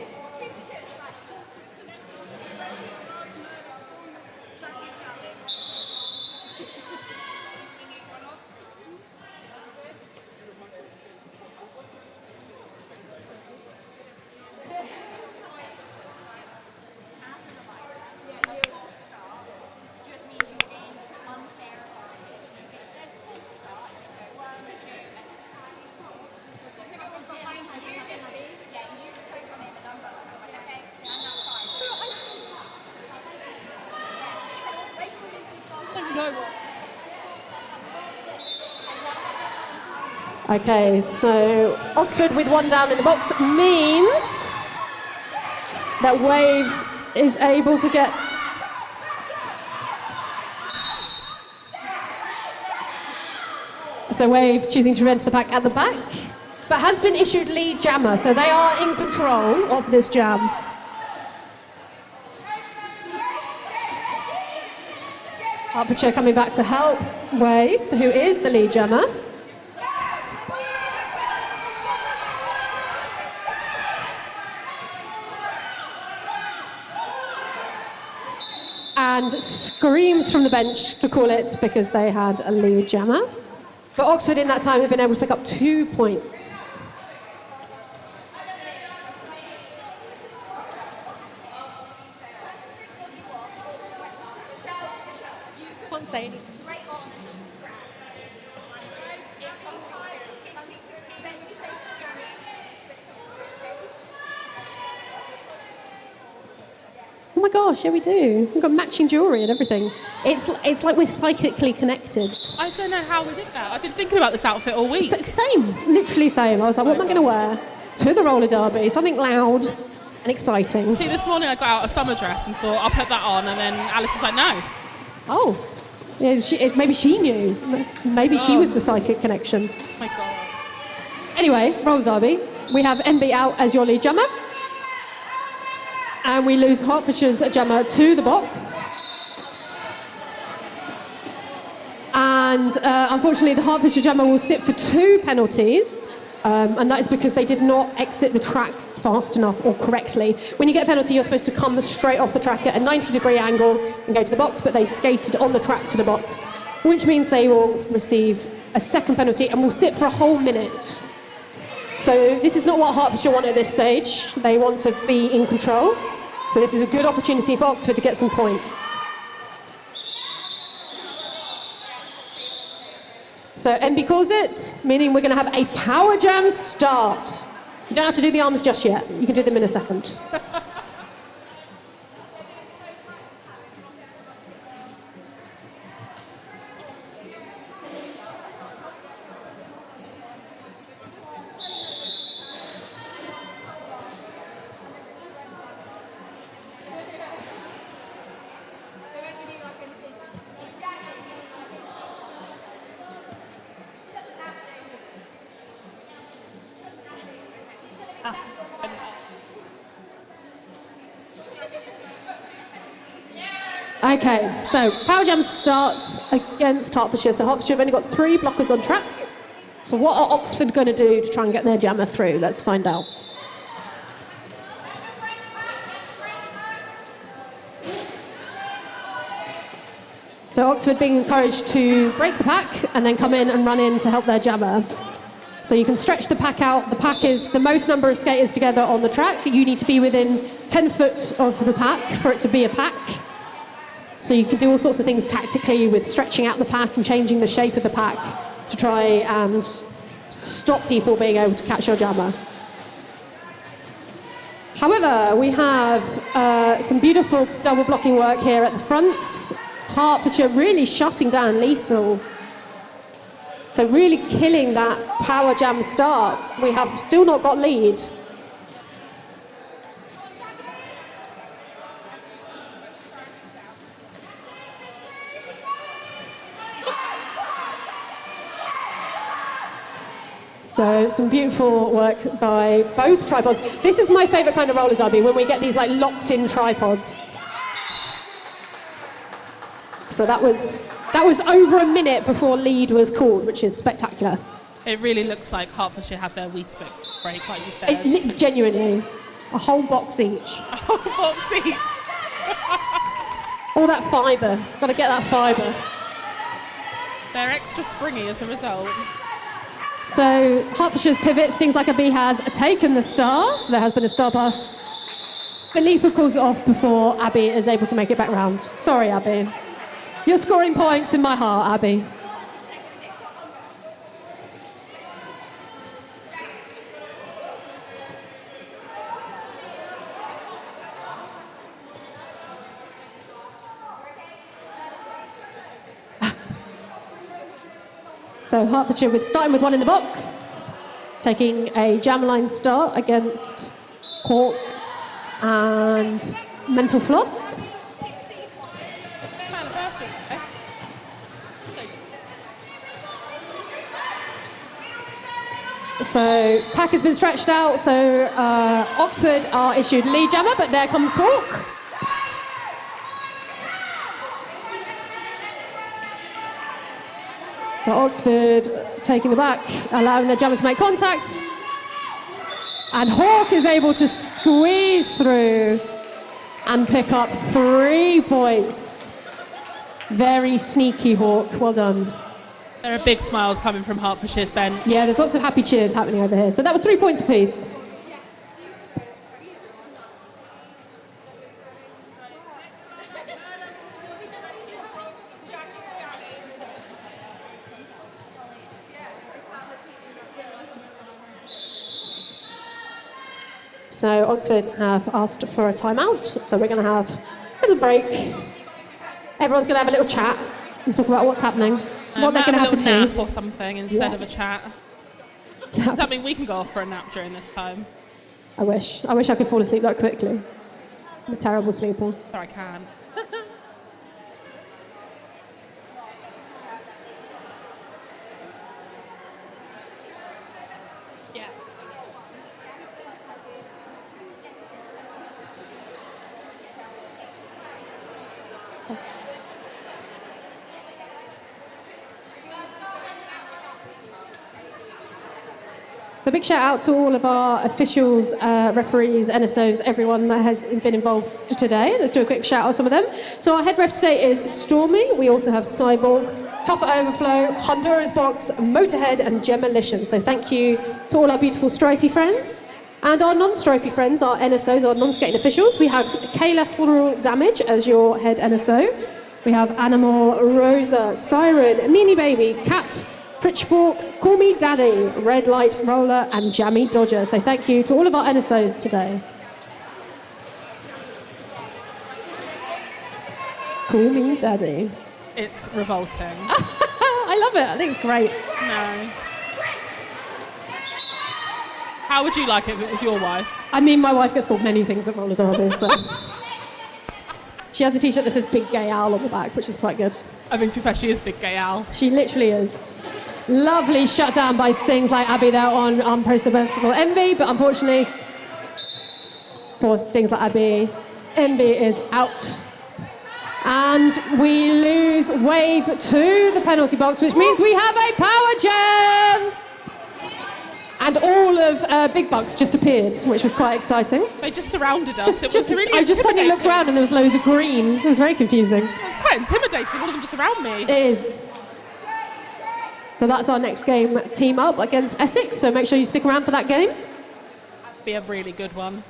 Okay, so Oxford with one down in the box means that Wave is able to get so Wave choosing to enter the pack at the back, but has been issued lead jammer, so they are in control of this jam. Hertfordshire coming back to help Wave, who is the lead jammer. And screams from the bench to call it because they had a lead jammer. But Oxford in that time have been able to pick up 2 points. Can't say anything. Oh my gosh, yeah we do. We've got matching jewellery and everything. It's like we're psychically connected. I don't know how we did that. I've been thinking about this outfit all week. Same, literally same. I was like, what am I going to wear to the roller derby? Something loud and exciting. See, this morning I got out a summer dress and thought, I'll put that on, and then Alice was like, no. Oh, yeah, maybe she knew. Maybe she was the psychic connection. Oh my God. Anyway, roller derby. We have NB out as your lead jammer. And we lose Hertfordshire's jammer to the box. And unfortunately, the Hertfordshire jammer will sit for 2 penalties. And that is because they did not exit the track fast enough or correctly. When you get a penalty, you're supposed to come straight off the track at a 90-degree angle and go to the box, but they skated on the track to the box, which means they will receive a second penalty and will sit for a whole minute. So this is not what Hertfordshire want at this stage. They want to be in control. So this is a good opportunity for Oxford to get some points. So NB calls it, meaning we're going to have a power jam start. You don't have to do the arms just yet. You can do them in a second. Okay, so Power Jam starts against Hertfordshire. So Hertfordshire have only got 3 blockers on track. So what are Oxford going to do to try and get their jammer through? Let's find out. So Oxford being encouraged to break the pack and then come in and run in to help their jammer. So you can stretch the pack out. The pack is the most number of skaters together on the track. You need to be within 10 foot of the pack for it to be a pack. So you can do all sorts of things tactically with stretching out the pack and changing the shape of the pack to try and stop people being able to catch your jammer. However, we have some beautiful double blocking work here at the front. Hertfordshire really shutting down Lethal. So really killing that Power Jam start. We have still not got lead. So some beautiful work by both tripods. This is my favourite kind of roller derby, when we get these like locked in tripods. So that was over a minute before lead was called, which is spectacular. It really looks like Hertfordshire have their Weetabix break, like you said. Genuinely, a whole box each. A whole box each. All that fibre, got to get that fibre. They're extra springy as a result. So Hertfordshire's pivot, Stings Like a Bee, has taken the star, so there has been a star pass. But Lethal calls it off before Abby is able to make it back round. Sorry, Abby. You're scoring points in my heart, Abby. So Hertfordshire starting with 1 in the box, taking a jam line start against Hawk and Mental Floss. So pack has been stretched out, so Oxford are issued lead jammer, but there comes Hawk. So Oxford taking the back, allowing their jammer to make contact. And Hawk is able to squeeze through and pick up 3 points. Very sneaky Hawk, well done. There are big smiles coming from Hertfordshire's bench. Yeah, there's lots of happy cheers happening over here. So that was 3 points apiece. So Oxford have asked for a timeout, so we're going to have a little break. Everyone's going to have a little chat and talk about what's happening, what they're going to have for tea. A nap or something instead of a chat. Does that mean we can go off for a nap during this time? I wish I could fall asleep that quickly. I'm a terrible sleeper. But I can. Yeah. So big shout out to all of our officials, referees, NSOs, everyone that has been involved today. Let's do a quick shout out to some of them. So our head ref today is Stormy. We also have Cyborg, Tough Overflow, Honduras Box, Motorhead and Gemolition. So thank you to all our beautiful stripy friends. And our non-stripy friends, our NSOs, our non-skating officials. We have Kayla Floral Damage as your head NSO. We have Animal, Rosa, Siren, Meanie Baby, Cat, Pitchfork, Call Me Daddy, Red Light Roller and Jammy Dodger. So thank you to all of our NSOs today. Call Me Daddy. It's revolting. I love it. I think it's great. No. How would you like it if it was your wife? I mean, my wife gets called many things at roller derby, so... She has a t-shirt that says Big Gay Owl on the back, which is quite good. I mean, to be fair, she is Big Gay Owl. She literally is. Lovely shut down by Stings Like Abby there on Pro Festival Envy, but unfortunately for Stings Like Abby, Envy is out. And we lose wave 2, the penalty box, which means we have a power gem! And all of Big Bucks just appeared, which was quite exciting. They just surrounded us. I just suddenly looked around and there was loads of green. It was very confusing. It was quite intimidating, all of them just around me. It is. So that's our next game, team up against Essex, so make sure you stick around for that game. That'd be a really good one.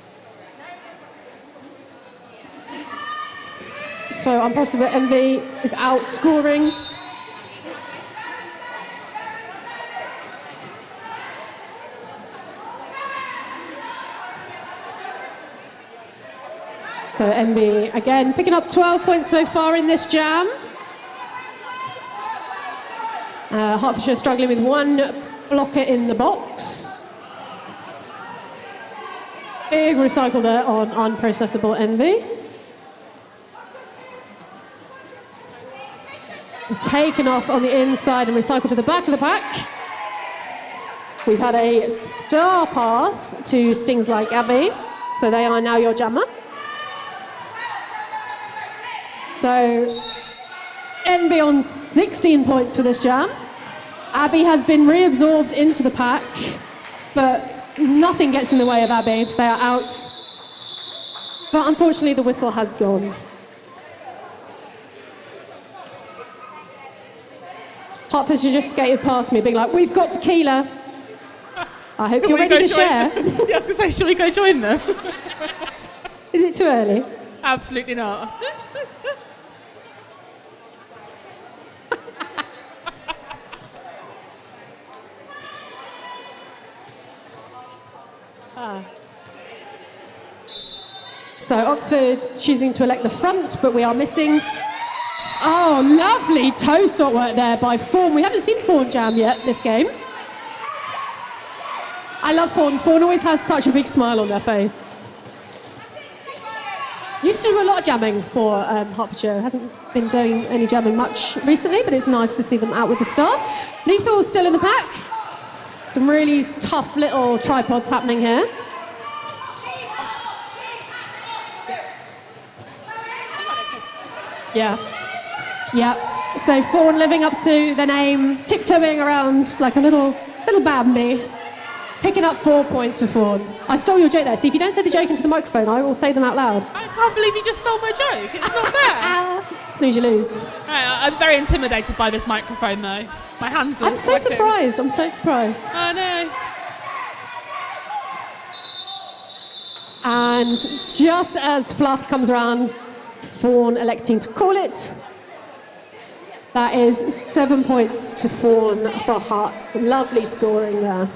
So Unprocessable Envy is outscoring. So Envy, again, picking up 12 points so far in this jam. Hertfordshire struggling with one blocker in the box. Big recycle there on Unprocessable Envy. Taken off on the inside and recycled to the back of the pack. We've had a star pass to Stings Like Abby, so they are now your jammer. So, Envy on 16 points for this jam. Abby has been reabsorbed into the pack, but nothing gets in the way of Abby. They are out. But unfortunately, the whistle has gone. Hertfordshire just skated past me, being like, "We've got tequila." I hope you're ready to share. Yeah, I was going to say, shall we go join them? Is it too early? Absolutely not. So Oxford choosing to elect the front, but we are missing. Oh, lovely toe stop work there by Fawn. We haven't seen Fawn jam yet this game. I love Fawn. Fawn always has such a big smile on their face. Used to do a lot of jamming for Hertfordshire. Hasn't been doing any jamming much recently, but it's nice to see them out with the star. Lethal still in the pack. Some really tough little tripods happening here. Yeah. Yeah. So Fawn living up to the name, tiptoeing around like a little Bambi. Picking up 4 points for Fawn. I stole your joke there. See, if you don't say the joke into the microphone, I will say them out loud. I can't believe you just stole my joke. It's not fair. Snooze, you lose. I'm very intimidated by this microphone, though. My hands are I'm so surprised. I'm so surprised. I know. And just as Fluff comes around, Fawn electing to call it. That is 7 points to Fawn for Herts. Lovely scoring there.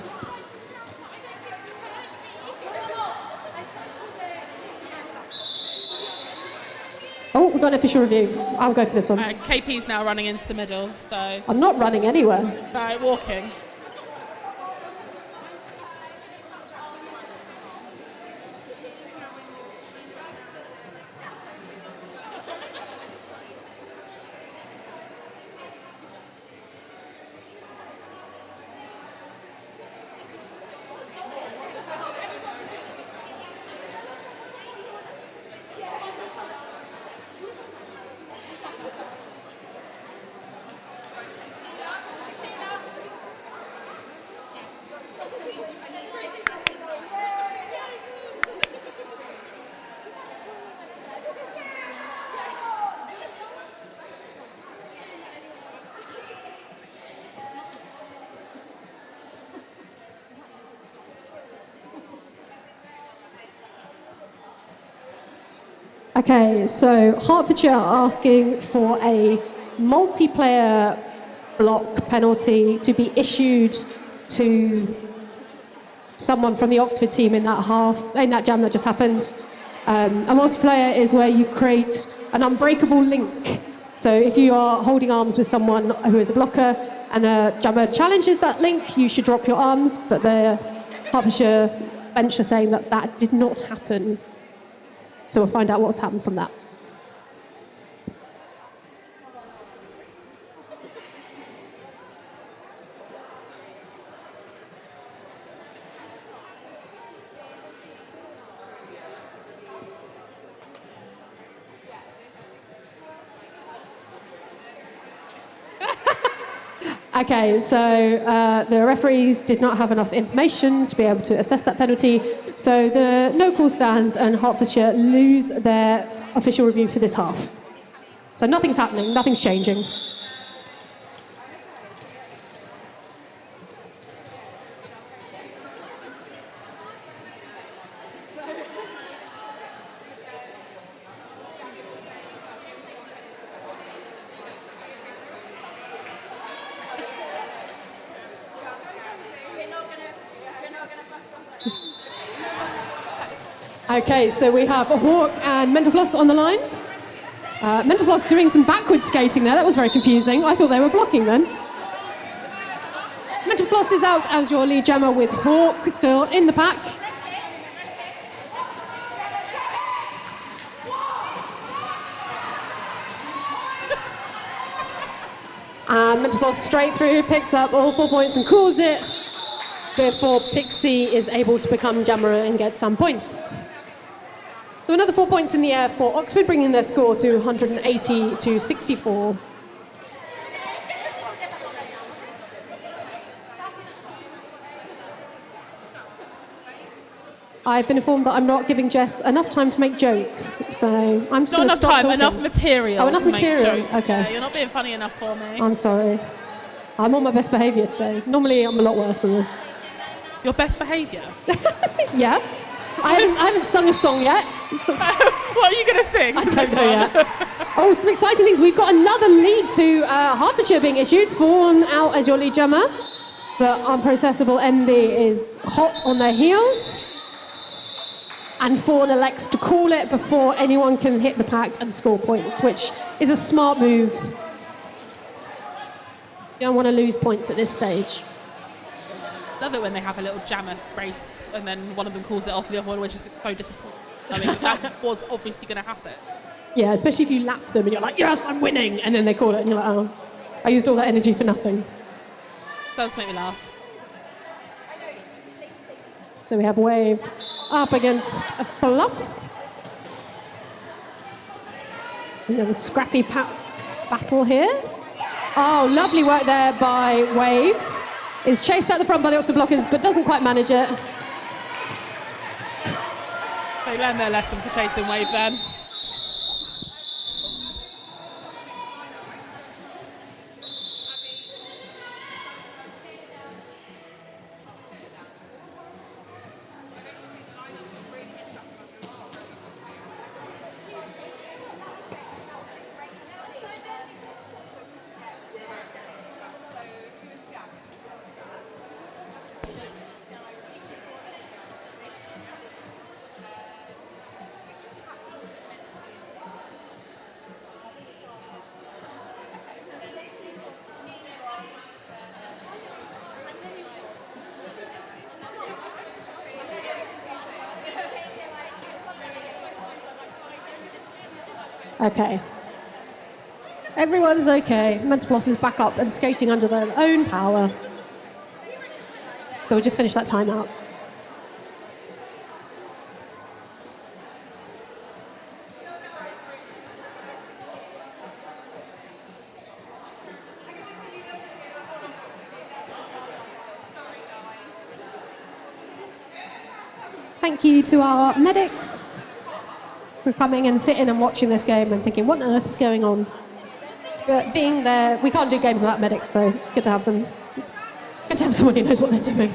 Oh, we've got an official review. I'll go for this one. KP's now running into the middle, so... I'm not running anywhere. No, walking. Okay, so Hertfordshire are asking for a multiplayer block penalty to be issued to someone from the Oxford team in that jam that just happened. A multiplayer is where you create an unbreakable link. So if you are holding arms with someone who is a blocker and a jammer challenges that link, you should drop your arms, but the Hertfordshire bench are saying that that did not happen. So we'll find out what's happened from that. Okay, so the referees did not have enough information to be able to assess that penalty, so the no call stands and Hertfordshire lose their official review for this half. So nothing's happening, nothing's changing. Okay, so we have Hawk and Mental Floss on the line. Mental Floss doing some backward skating there. That was very confusing. I thought they were blocking then. Mental Floss is out as your lead jammer with Hawk still in the pack. And Mental Floss straight through, picks up all 4 points and calls it. Therefore, Pixie is able to become jammer and get some points. So another 4 points in the air for Oxford, bringing their score to 180 to 64. I've been informed that I'm not giving Jess enough time to make jokes, so I'm just going to stop talking. Enough material. Oh, enough material. Okay. Yeah, you're not being funny enough for me. I'm sorry. I'm on my best behaviour today. Normally, I'm a lot worse than this. Your best behaviour? Yeah. I haven't sung a song yet. What are you going to sing? I don't know yet. Oh, some exciting things. We've got another lead to Hertfordshire being issued. Fawn out as your lead jammer. The unprocessable MB is hot on their heels. And Fawn elects to call it before anyone can hit the pack and score points, which is a smart move. You don't want to lose points at this stage. Love it when they have a little jammer race and then one of them calls it off, the other one which is so disappointing. I mean, that was obviously going to happen. Yeah, especially if you lap them and you're like, yes, I'm winning, and then they call it and you're like, oh, I used all that energy for nothing. Does make me laugh. Then we have Wave up against a Bluff. Another scrappy battle here. Oh, lovely work there by Wave. Is chased out the front by the Oxford blockers, but doesn't quite manage it. They learned their lesson for chasing Wave then. Okay. Everyone's okay. Mental Floss is back up and skating under their own power. So we'll just finish that timeout. Thank you to our medics for coming and sitting and watching this game and thinking, what on earth is going on? But being there, we can't do games without medics, so it's good to have them. Good to have someone who knows what they're doing.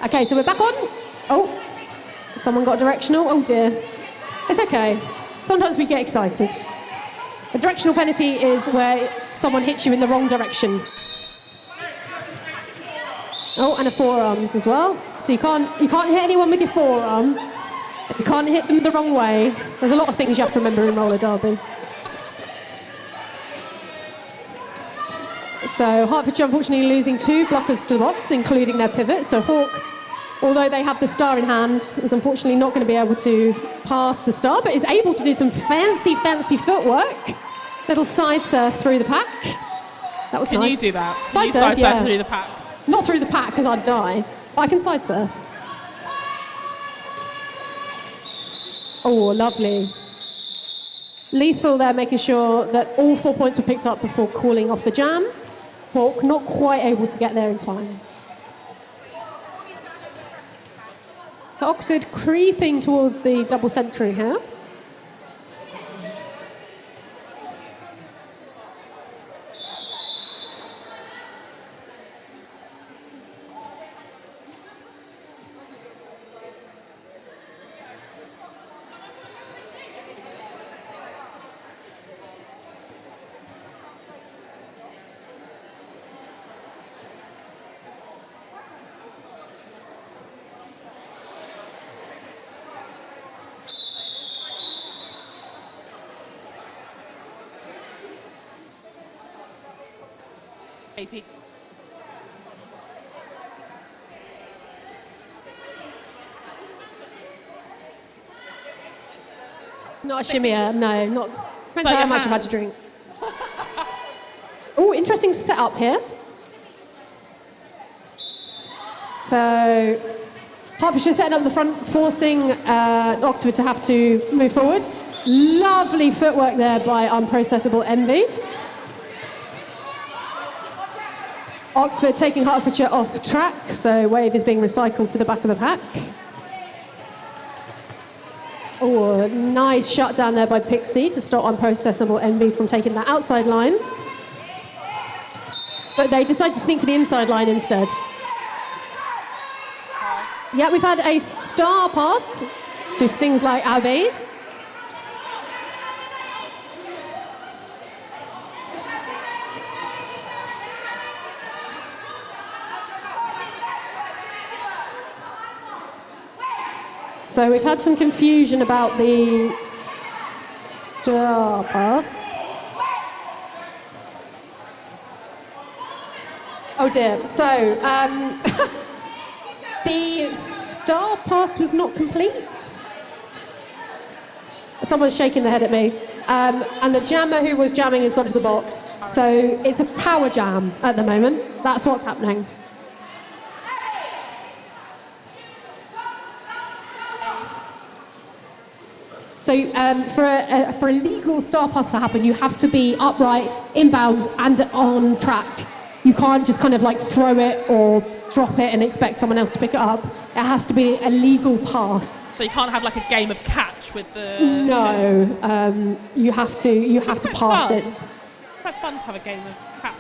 Okay, so we're back on. Oh, someone got directional. Oh dear. It's okay. Sometimes we get excited. A directional penalty is where someone hits you in the wrong direction. Oh, and a forearms as well. So you can't hit anyone with your forearm. You can't hit them the wrong way. There's a lot of things you have to remember in roller derby. So Hertfordshire unfortunately losing two blockers to the box, including their pivot. So Hawk although they have the star in hand, is unfortunately not going to be able to pass the star, but is able to do some fancy footwork. Little side surf through the pack. That was nice. Can you do that? Can side you surf, side yeah. surf through the pack? Not through the pack because I'd die, but I can side surf. Oh, lovely. Lethal there, making sure that all 4 points were picked up before calling off the jam. Hawk not quite able to get there in time. So Oxford creeping towards the double century here. AP. Not a shimmier, no. Not. Depends Like how much I've had to drink. Oh, interesting setup here. So, Hertfordshire setting up the front, forcing Oxford to have to move forward. Lovely footwork there by Unprocessable Envy. Oxford taking Hertfordshire off track, so Wave is being recycled to the back of the pack. Oh, nice shut down there by Pixie to stop Unprocessable Envy from taking that outside line. But they decide to sneak to the inside line instead. Yeah, we've had a star pass to Stings Like Abby. So we've had some confusion about the star pass. Oh dear. So the star pass was not complete. Someone's shaking their head at me. And the jammer who was jamming has gone to the box. So it's a power jam at the moment. That's what's happening. So for a legal star pass to happen, you have to be upright, inbounds, and on track. You can't just kind of like throw it or drop it and expect someone else to pick it up. It has to be a legal pass. So you can't have like a game of catch with the. No, you have to pass fun. it. Quite fun to have a game of catch.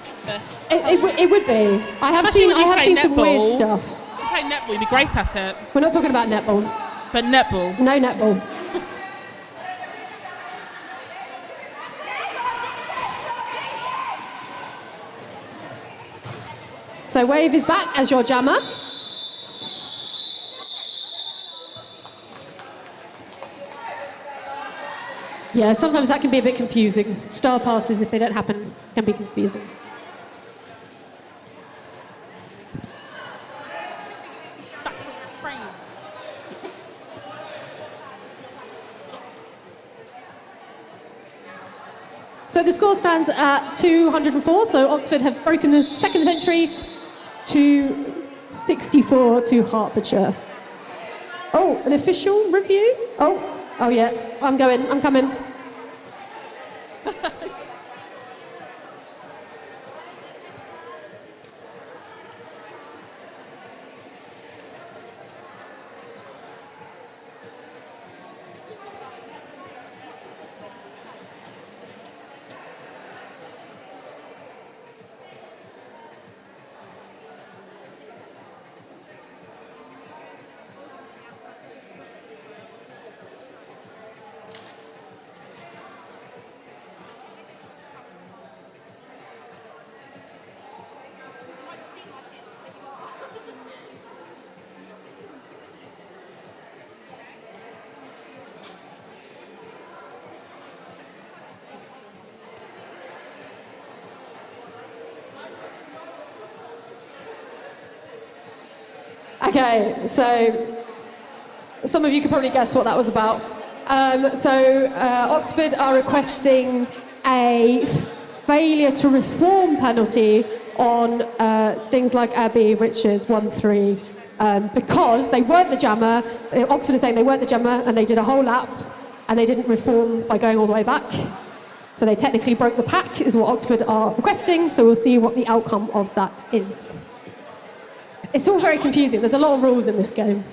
It would be. I have seen some weird stuff. If you play netball, you'd be great at it. We're not talking about netball. But netball. No netball. So Wave is back as your jammer. Yeah, sometimes that can be a bit confusing. Star passes, if they don't happen, can be confusing. So the score stands at 204, so Oxford have broken the second century to 64 to Hertfordshire. Oh, an official review? Oh yeah, I'm coming. Okay, so some of you could probably guess what that was about. Oxford are requesting a failure to reform penalty on stings like Abbey, which is 1-3, because they weren't the jammer. Oxford is saying they weren't the jammer and they did a whole lap and they didn't reform by going all the way back. So they technically broke the pack, is what Oxford are requesting, so we'll see what the outcome of that is. It's all very confusing. There's a lot of rules in this game.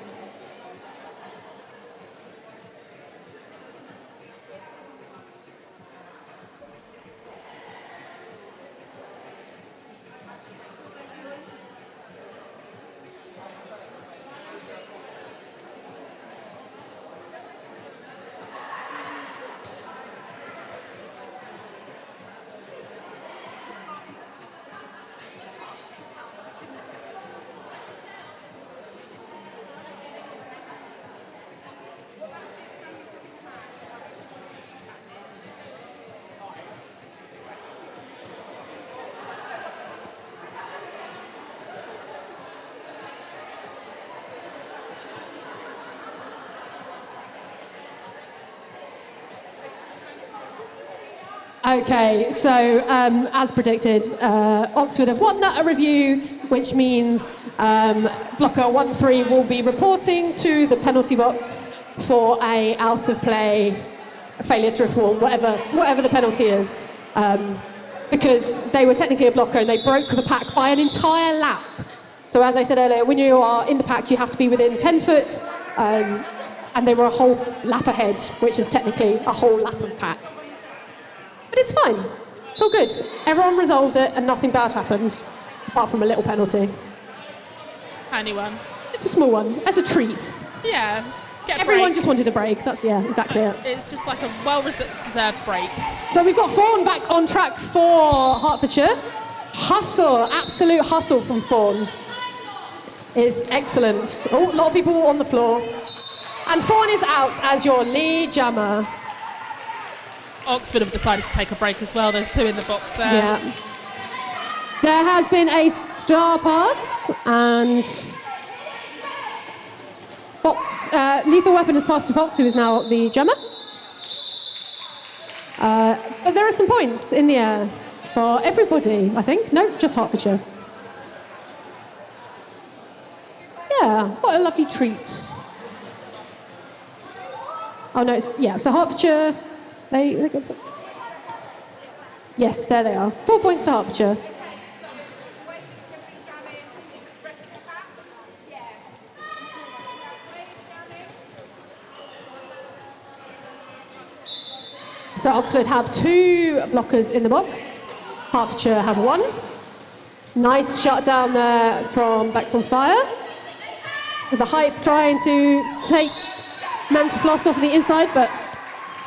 Okay, so as predicted, Oxford have won that review, which means blocker 1-3 will be reporting to the penalty box for a out of play, failure to reform, whatever the penalty is, because they were technically a blocker and they broke the pack by an entire lap. So as I said earlier, when you are in the pack, you have to be within 10 foot, and they were a whole lap ahead, which is technically a whole lap of pack. But it's fine. It's all good. Everyone resolved it and nothing bad happened, apart from a little penalty. Tiny one. Just a small one, as a treat. Yeah. Everyone just wanted a break. That's, yeah, exactly it. It's just like a well-deserved break. So we've got Fawn back on track for Hertfordshire. Hustle, absolute hustle from Fawn is excellent. Oh, a lot of people on the floor. And Fawn is out as your lead jammer. Oxford have decided to take a break as well. There's two in the box there. Yeah. There has been a star pass and Fox, Lethal Weapon has passed to Fox, who is now the jammer. But there are some points in the air for everybody, I think. No, just Hertfordshire. Yeah, what a lovely treat. Oh no, so Hertfordshire. Yes, there they are. 4 points to Hertfordshire. So Oxford have 2 blockers in the box. Hertfordshire have 1. Nice shot down there from Backs on Fire. With the hype trying to take Mantafloss off the inside, but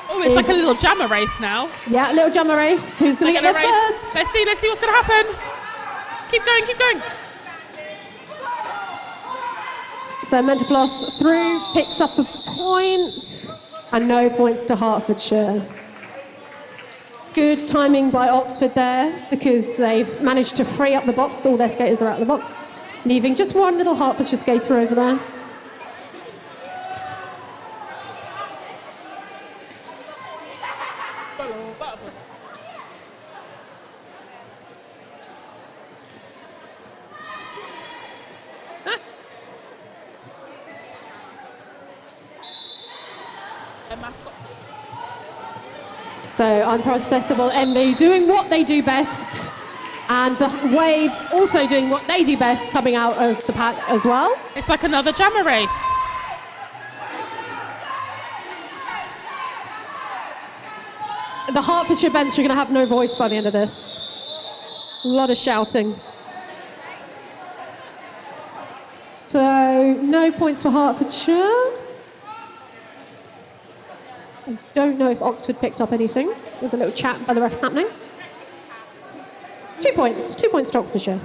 oh, it's like a little jammer race now. Yeah, a little jammer race. Who's going to get there first? Let's see what's going to happen. Keep going. So Mantafloss through, picks up a point, and no points to Hertfordshire. Good timing by Oxford there, because they've managed to free up the box. All their skaters are out of the box, leaving just one little Hertfordshire skater over there. So Unprocessable MB doing what they do best, and the Wave also doing what they do best, coming out of the pack as well. It's like another jammer race. The Hertfordshire bench are going to have no voice by the end of this. A lot of shouting. So no points for Hertfordshire. I don't know if Oxford picked up anything. There's a little chat by the refs happening. 2 points. 2 points to Oxfordshire.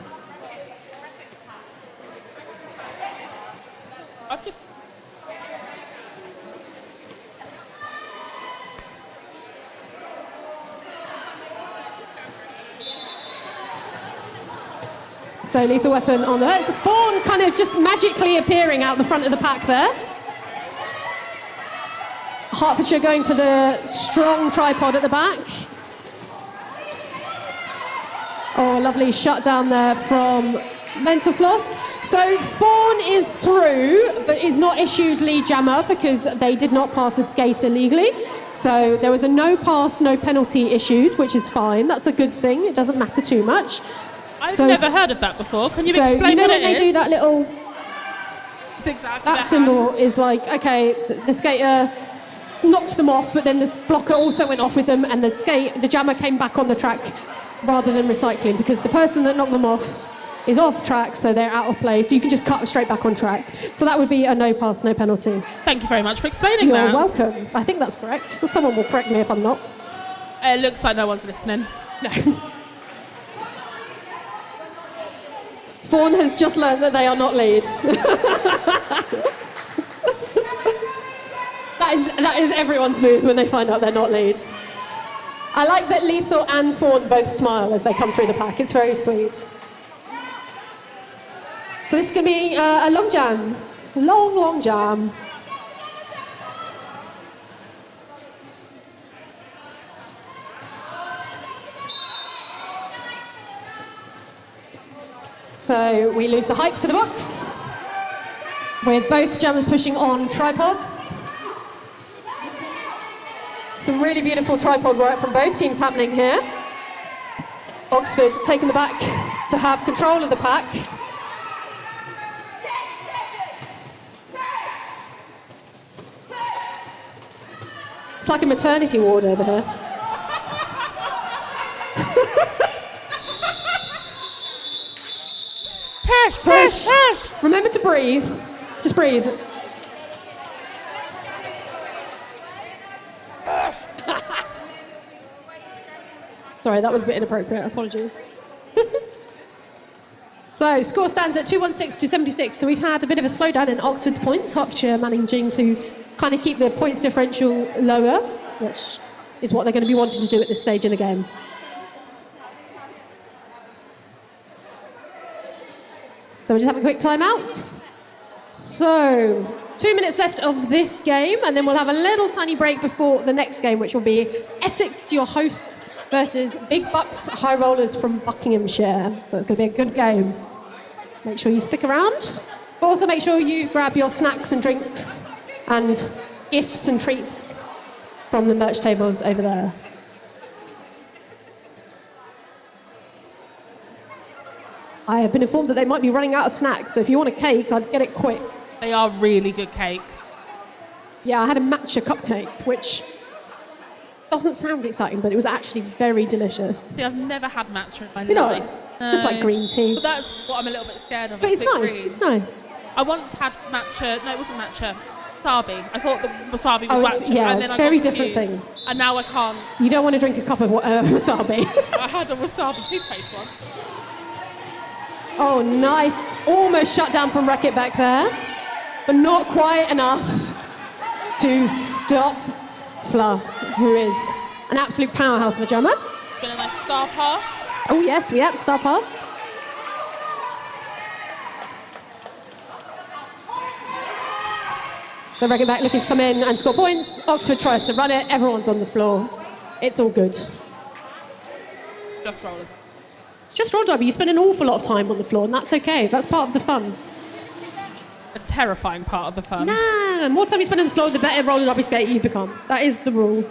So lethal weapon on the Herts. Fawn kind of just magically appearing out the front of the pack there. Hertfordshire going for the strong tripod at the back. Oh, lovely shutdown there from Mental Floss. So Fawn is through, but is not issued lead jammer because they did not pass a skate illegally. So there was a no pass, no penalty issued, which is fine. That's a good thing. It doesn't matter too much. I've never heard of that before. Can you explain you know what when they do that little... It's exactly that symbol is like, okay, the skater knocked them off, but then the blocker also went off with them, and the jammer came back on the track rather than recycling, because the person that knocked them off is off track, so they're out of play, so you can just cut them straight back on track. So that would be a no pass, no penalty. Thank you very much for explaining that. You're welcome. I think that's correct. Someone will correct me if I'm not. It looks like no one's listening. No. Fawn has just learned that they are not lead. That is everyone's move when they find out they're not lead. I like that Lethal and Fawn both smile as they come through the pack. It's very sweet. So this is going to be a long jam. Long jam. So we lose the hype to the box, with both jammers pushing on tripods. Some really beautiful tripod work from both teams happening here. Oxford taking the back to have control of the pack. It's like a maternity ward over here. Push. Remember to breathe. Just breathe. Sorry, that was a bit inappropriate. Apologies. So, score stands at 216 to 76. So we've had a bit of a slowdown in Oxford's points. Hertfordshire managing to kind of keep the points differential lower, which is what they're going to be wanting to do at this stage in the game. So we're just having a quick timeout. So, 2 minutes left of this game, and then we'll have a little tiny break before the next game, which will be Essex, your hosts, versus Big Bucks High Rollers from Buckinghamshire. So it's going to be a good game. Make sure you stick around. But also make sure you grab your snacks and drinks and gifts and treats from the merch tables over there. I have been informed that they might be running out of snacks, so if you want a cake, I'd get it quick. They are really good cakes. Yeah, I had a matcha cupcake, which doesn't sound exciting, but it was actually very delicious. See, I've never had matcha in my life. It's just like green tea. But that's what I'm a little bit scared of. But it's nice, green. it's nice. I once had matcha, no, it wasn't matcha, wasabi. I thought the wasabi was matcha. Yeah, and then I very got different confused, things. And now I can't. You don't want to drink a cup of wasabi. I had a wasabi toothpaste once. Oh, nice. Almost shut down from Racket back there, but not quite enough to stop Fluff, who is an absolute powerhouse of a jammer. Been a nice star pass. Oh, yes, we had the star pass. The Racket back looking to come in and score points. Oxford tried to run it. Everyone's on the floor. It's all good. Just rollers. It's just roll derby. You spend an awful lot of time on the floor, and that's okay. That's part of the fun. A terrifying part of the fun. Nah, more time you spend on the floor, the better roller derby skater you become. That is the rule.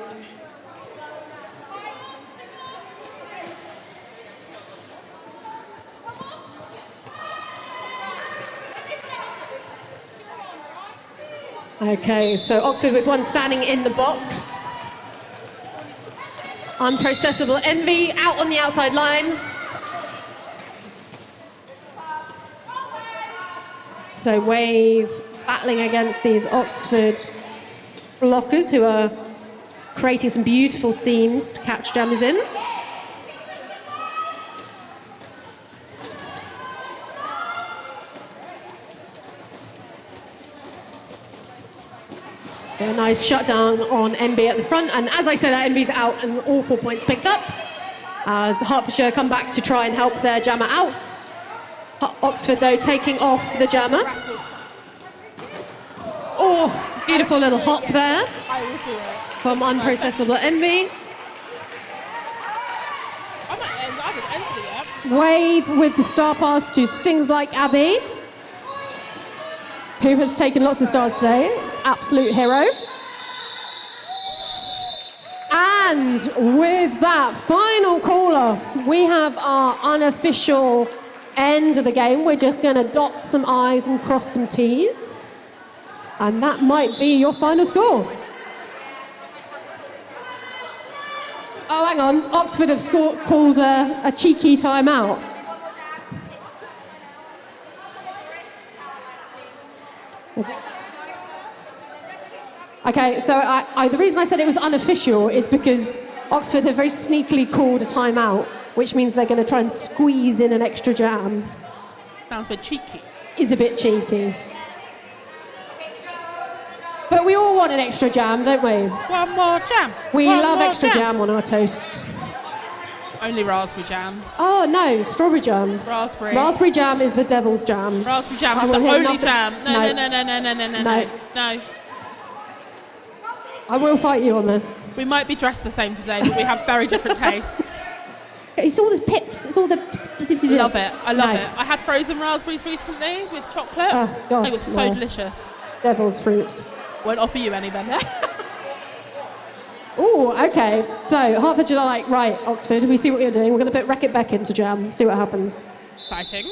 Okay, so Oxford with one standing in the box. Unprocessable Envy out on the outside line. So Wave battling against these Oxford blockers who are creating some beautiful seams to catch jammers in. So a nice shutdown on NB at the front, and as I say that, NB's out and all 4 points picked up as Hertfordshire come back to try and help their jammer out. Oxford, though, taking off the jammer. Oh, beautiful little hop there I will do it. from Unprocessable Envy. I haven't entered it yet. Wave with the star pass to Stings Like Abby, who has taken lots of stars today. Absolute hero. And with that final call-off, we have our unofficial end of the game. We're just going to dot some I's and cross some T's. And that might be your final score. Oh, hang on. Oxford have called a cheeky timeout. Okay, so the reason I said it was unofficial is because Oxford have very sneakily called a timeout, which means they're going to try and squeeze in an extra jam. Sounds a bit cheeky. Is a bit cheeky. But we all want an extra jam, don't we? One more jam. We love extra jam on our toast. Only raspberry jam. Oh, no, strawberry jam. Raspberry. Raspberry jam is the devil's jam. Raspberry jam I is the will hear only nothing- jam. No. No. No. I will fight you on this. We might be dressed the same today, but we have very different tastes. It's all the pips. It's all the... Love it. I love No. it. I had frozen raspberries recently with chocolate. Oh, gosh, It was so no. delicious. Devil's fruit. Won't offer you any then. Ooh, okay. So, Hertfordshire are like, right, Oxford, we see what you're doing. We're going to put Wreck-It Beck into jam, see what happens. Exciting.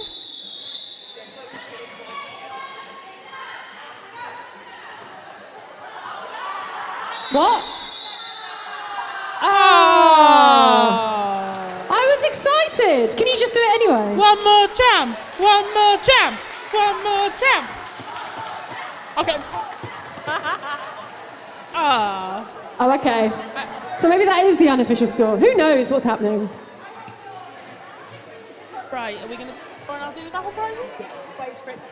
What? Oh! I was excited. Can you just do it anyway? One more jam. One more jam. One more jam. Okay. Ah. Oh, okay. So maybe that is the unofficial score. Who knows what's happening? Right, are we going to... Or I'll do the double prizes? Wait for it to